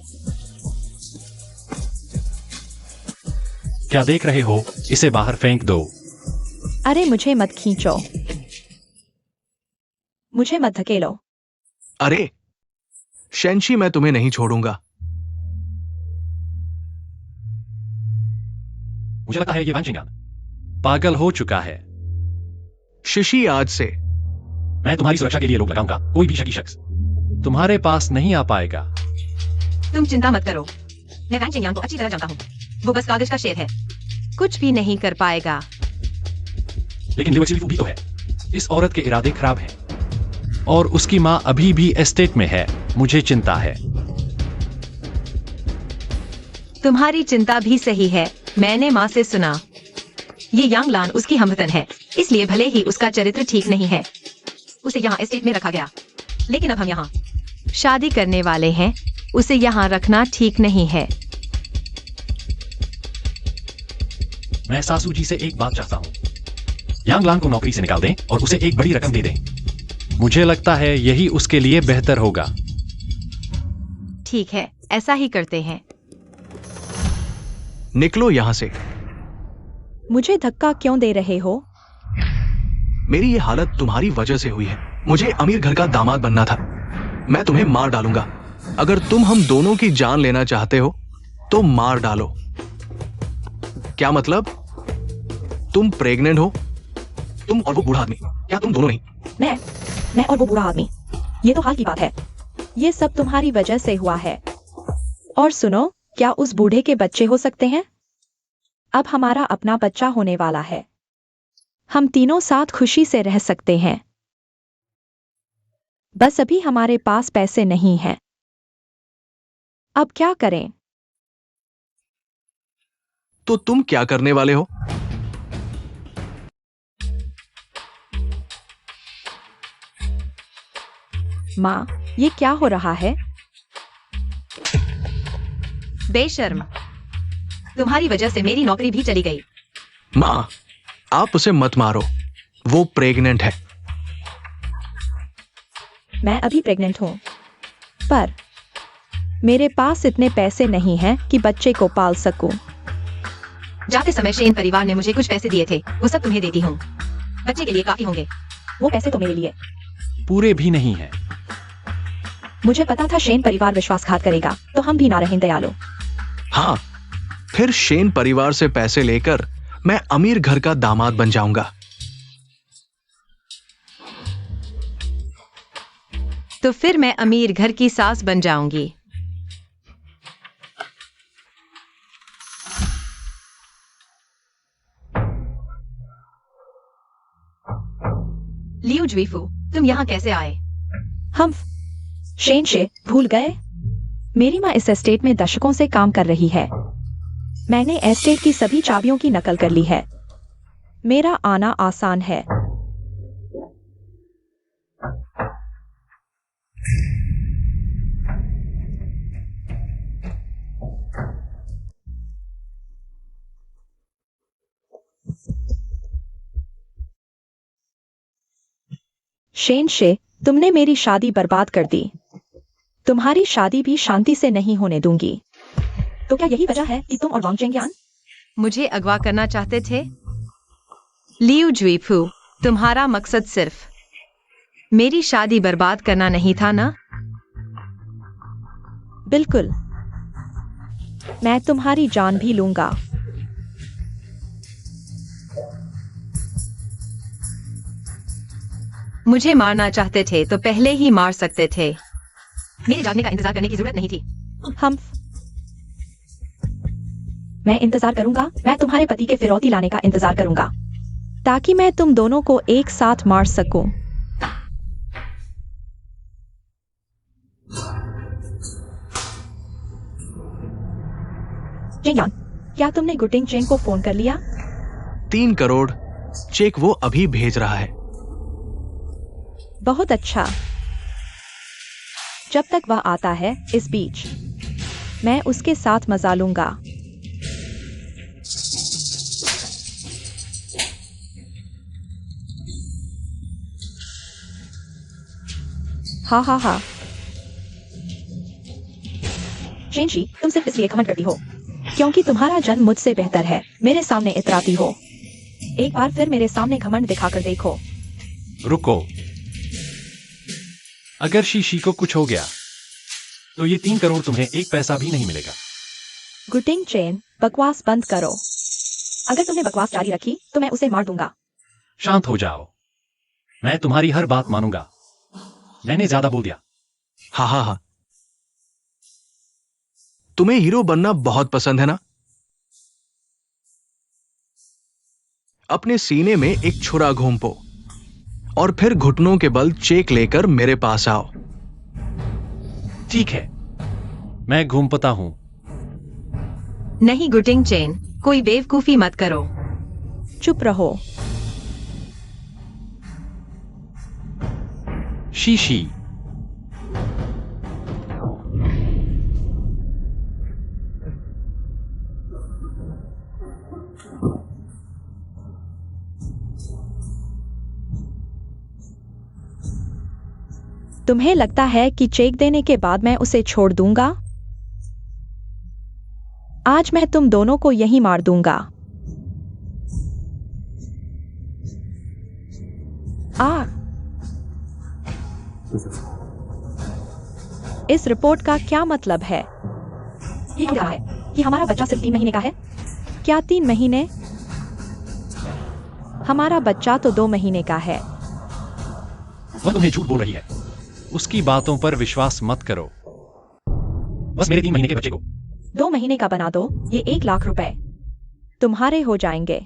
क्या देख रहे हो? इसे बाहर फेंक दो। अरे मुझे मत खींचो। मुझे मत धकेलो। अरे शेनशी, मैं तुम्हें नहीं छोड़ूंगा। मुझे लगता है ये वांग चेंग यान पागल हो चुका है। शिशी आज से मैं तुम्हारी सुरक्षा के लिए रोक लगाऊंगा। कोई भी शकी शख्स तुम्हारे पास नहीं आ पाएगा। तुम चिंता मत करो, मैं वैन चेंगयांग को अच्छी तरह जानता हूँ। वो बस कागज का शेर है, कुछ भी नहीं कर पाएगा। लेकिन लिउ चिलीफू भी तो है। इस औरत के इरादे खराब हैं और उसकी माँ अभी भी एस्टेट में है। मुझे चिंता है। तुम्हारी चिंता भी सही है। मैंने माँ से सुना ये यांग लान उसकी हमवतन है, इसलिए भले ही उसका चरित्र ठीक नहीं है, उसे यहाँ एस्टेट में रखा गया। लेकिन अब हम यहाँ शादी करने वाले हैं, उसे यहाँ रखना ठीक नहीं है। मैं सासू जी से एक बात चाहता हूँ। यांग लान को नौकरी से निकाल दें और उसे एक बड़ी रकम दे दें। मुझे लगता है यही उसके लिए बेहतर होगा। ठीक है, ऐसा ही करते हैं। निकलो यहां से। मुझे धक्का क्यों दे रहे हो? मेरी ये हालत तुम्हारी वजह से हुई है। मुझे अमीर घर का दामाद बनना था। मैं तुम्हें मार डालूंगा। अगर तुम हम दोनों की जान लेना चाहते हो तो मार डालो। क्या मतलब? तुम प्रेग्नेंट हो? तुम और वो बूढ़ा आदमी, क्या तुम दोनों नहीं? मैं और वो बूढ़ा आदमी, ये तो हाल की बात है। ये सब तुम्हारी वजह से हुआ है। और सुनो, क्या उस बूढ़े के बच्चे हो सकते हैं? अब हमारा अपना बच्चा होने वाला है। हम तीनों साथ खुशी से रह सकते हैं। बस अभी हमारे पास पैसे नहीं हैं। अब क्या करें? तो तुम क्या करने वाले हो? माँ, ये क्या हो रहा है? बेशर्म, तुम्हारी वजह से मेरी नौकरी भी चली गई। मां, आप उसे मत मारो। वो प्रेग्नेंट है। मैं अभी प्रेग्नेंट हूँ, पर मेरे पास इतने पैसे नहीं हैं कि बच्चे को पाल सकूं। जाते समय शेन परिवार ने मुझे कुछ पैसे दिए थे, वो सब तुम्हें देती हूँ। बच्चे के लिए काफी होंगे। वो पैसे तो मेरे लिए। पूरे भी नहीं है। मुझे पता था शेन परिवार विश्वासघात करेगा, तो हम भी ना रहें दयालु। हाँ, फिर शेन परिवार से पैसे लेकर मैं अमीर घर का दामाद बन जाऊंगा। तो फिर मैं अमीर घर की सास बन जाऊंगी। लियू ज्वीफू, तुम यहाँ कैसे आए? हम शेन शे भूल गए? मेरी माँ इस एस्टेट में दशकों से काम कर रही है। मैंने एस्टेट की सभी चाबियों की नकल कर ली है। मेरा आना आसान है। शेन शे, तुमने मेरी शादी बर्बाद कर दी। तुम्हारी शादी भी शांति से नहीं होने दूंगी। तो क्या यही वजह है कि तुम और वांग चेंगयान मुझे अगवा करना चाहते थे? लियू ज्वीफू, तुम्हारा मकसद सिर्फ मेरी शादी बर्बाद करना नहीं था ना? बिल्कुल। मैं तुम्हारी जान भी लूंगा। मुझे मारना चाहते थे तो पहले ही मार सकते थे। मेरे जागने का इंतजार करने की जरूरत नहीं थी। हम मैं इंतजार करूंगा। मैं तुम्हारे पति के फिरौती लाने का इंतजार करूंगा, ताकि मैं तुम दोनों को एक साथ मार सकूं। चेंगयान, क्या तुमने गुटिंग चेंग को फोन कर लिया? 3 करोड़ चेक वो अभी भेज रहा है। बहुत अच्छा। जब तक वह आता है, इस बीच मैं उसके साथ मजा लूंगा। हा हा हा। शेनशी, तुम सिर्फ इसलिए घमंड करती हो क्योंकि तुम्हारा जन्म मुझसे बेहतर है। मेरे सामने इतराती हो। एक बार फिर मेरे सामने घमंड दिखाकर देखो। रुको। अगर शीशी को कुछ हो गया तो ये 3 करोड़ तुम्हें एक पैसा भी नहीं मिलेगा। गुटिंग चेन, बकवास बंद करो। अगर तुमने बकवास जारी रखी तो मैं उसे मार दूंगा। शांत हो जाओ। मैं तुम्हारी हर बात मानूंगा। मैंने ज्यादा बोल दिया। हाँ हाँ हाँ, तुम्हें हीरो बनना बहुत पसंद है ना? अपने सीने में एक छुरा घोंपो और फिर घुटनों के बल चेक लेकर मेरे पास आओ। ठीक है, मैं घूमता हूं। नहीं गुटिंग चेन, कोई बेवकूफी मत करो। चुप रहो। शीशी। तुम्हें लगता है कि चेक देने के बाद मैं उसे छोड़ दूंगा? आज मैं तुम दोनों को यहीं मार दूंगा। इस रिपोर्ट का क्या मतलब है? ये क्या है कि हमारा बच्चा सिर्फ 3 महीने का है? क्या 3 महीने? हमारा बच्चा तो 2 महीने का है। वह तुम्हें झूठ बोल रही है। उसकी बातों पर विश्वास मत करो। बस मेरे 3 महीने के बच्चे को 2 महीने का बना दो, ये 1 लाख रुपए। तुम्हारे हो जाएंगे।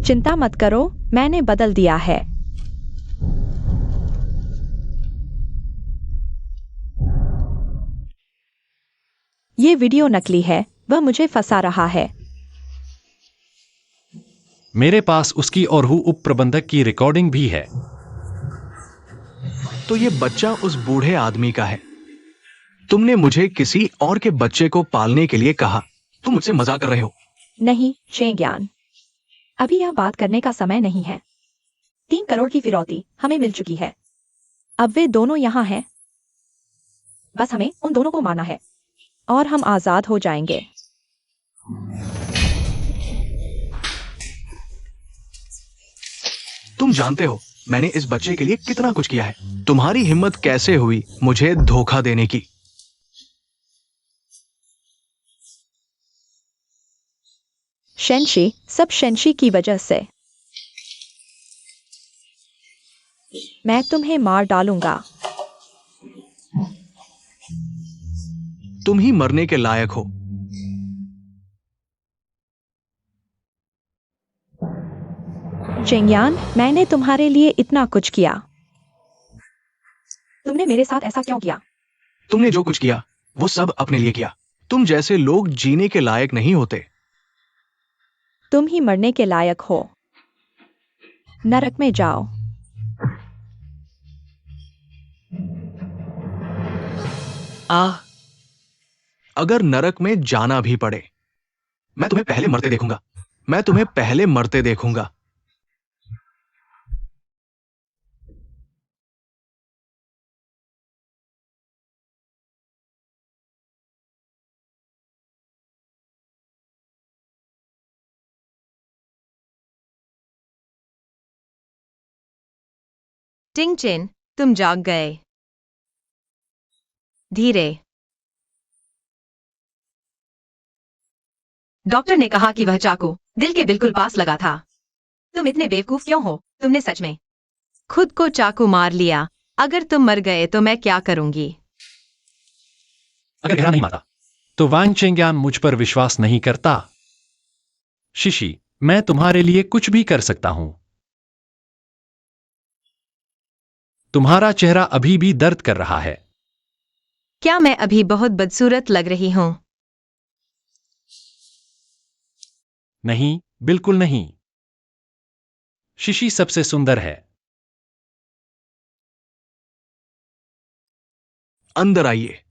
चिंता मत करो, मैंने बदल दिया है। ये वीडियो नकली है, वह मुझे फंसा रहा है। मेरे पास उसकी और हूँ उप प्रबंधक की रिकॉर्डिंग भी है। तो ये बच्चा उस बूढ़े आदमी का है। तुमने मुझे किसी और के बच्चे को पालने के लिए कहा। तुम मुझसे मजाक कर रहे हो। नहीं शेन ज्ञान, अभी यह बात करने का समय नहीं है। 3 करोड़ की फिरौती हमें मिल चुकी है। अब वे दोनों यहाँ हैं बस हमें उन दोनों को मारना है। और हम आजाद हो जाएंगे। तुम जानते हो मैंने इस बच्चे के लिए कितना कुछ किया है। तुम्हारी हिम्मत कैसे हुई मुझे धोखा देने की? शेनशी, सब शेनशी की वजह से। मैं तुम्हें मार डालूंगा। तुम ही मरने के लायक हो। चेंगयान, मैंने तुम्हारे लिए इतना कुछ किया। तुमने मेरे साथ ऐसा क्यों किया? तुमने जो कुछ किया वो सब अपने लिए किया। तुम जैसे लोग जीने के लायक नहीं होते। तुम ही मरने के लायक हो। नरक में जाओ। अगर नरक में जाना भी पड़े, मैं तुम्हें पहले मरते देखूंगा। मैं तुम्हें पहले मरते देखूंगा। टिंग चेन, तुम जाग गए। धीरे। डॉक्टर ने कहा कि वह चाकू दिल के बिल्कुल पास लगा था। तुम इतने बेवकूफ क्यों हो? तुमने सच में खुद को चाकू मार लिया। अगर तुम मर गए तो मैं क्या करूंगी? अगर गहरा नहीं मारता तो वांग चेंग्यान मुझ पर विश्वास नहीं करता। शिशी, मैं तुम्हारे लिए कुछ भी कर सकता हूं। तुम्हारा चेहरा अभी भी दर्द कर रहा है। क्या मैं अभी बहुत बदसूरत लग रही हूं? नहीं, बिल्कुल नहीं। शिशी सबसे सुंदर है। अंदर आइए।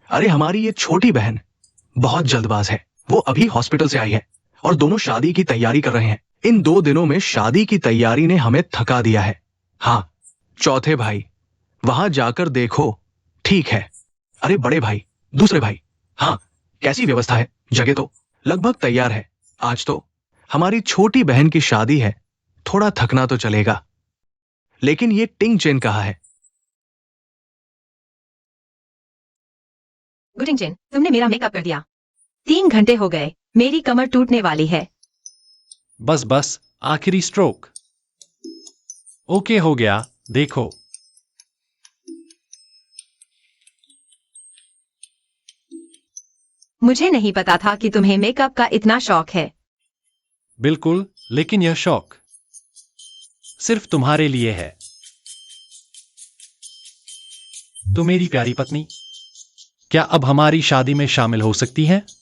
अरे हमारी ये छोटी बहन बहुत जल्दबाज है। वो अभी हॉस्पिटल से आई है और दोनों शादी की तैयारी कर रहे हैं। इन 2 दिनों में शादी की तैयारी ने हमें थका दिया है। हाँ, चौथे भाई, वहां जाकर देखो। ठीक है। अरे बड़े भाई, दूसरे भाई, हाँ, कैसी व्यवस्था है? जगह तो लगभग तैयार है। आज तो हमारी छोटी बहन की शादी है। थोड़ा थकना तो चलेगा। लेकिन ये टिंग चेन कहाँ है? गुटिंग चेन, तुमने मेरा मेकअप कर दिया। 3 घंटे हो गए। मेरी कमर टूटने वाली है। बस बस, आखिरी स्ट्रोक। ओके हो गया, देखो। मुझे नहीं पता था कि तुम्हें मेकअप का इतना शौक है। बिल्कुल, लेकिन यह शौक सिर्फ तुम्हारे लिए है। तो मेरी प्यारी पत्नी, क्या अब हमारी शादी में शामिल हो सकती है?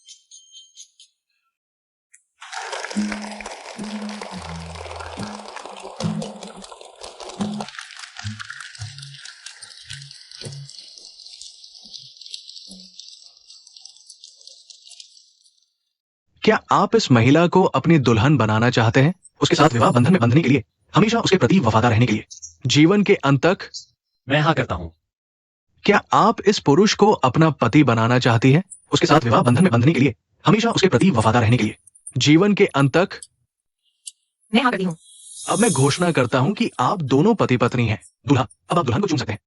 क्या आप इस महिला को अपनी दुल्हन बनाना चाहते हैं, उसके साथ विवाह बंधन में बंधने के लिए, हमेशा उसके प्रति वफादार रहने के लिए, जीवन के अंत तक? मैं हाँ करता हूं। क्या आप इस पुरुष को अपना पति बनाना चाहती हैं, उसके साथ विवाह बंधन में बंधने के लिए, हमेशा उसके प्रति वफादार रहने के लिए, जीवन के अंत तक? मैं हाँ करती हूँ। अब मैं घोषणा करता हूं कि आप दोनों पति पत्नी हैं। दूल्हा, अब आप दुल्हन को चुन सकते हैं।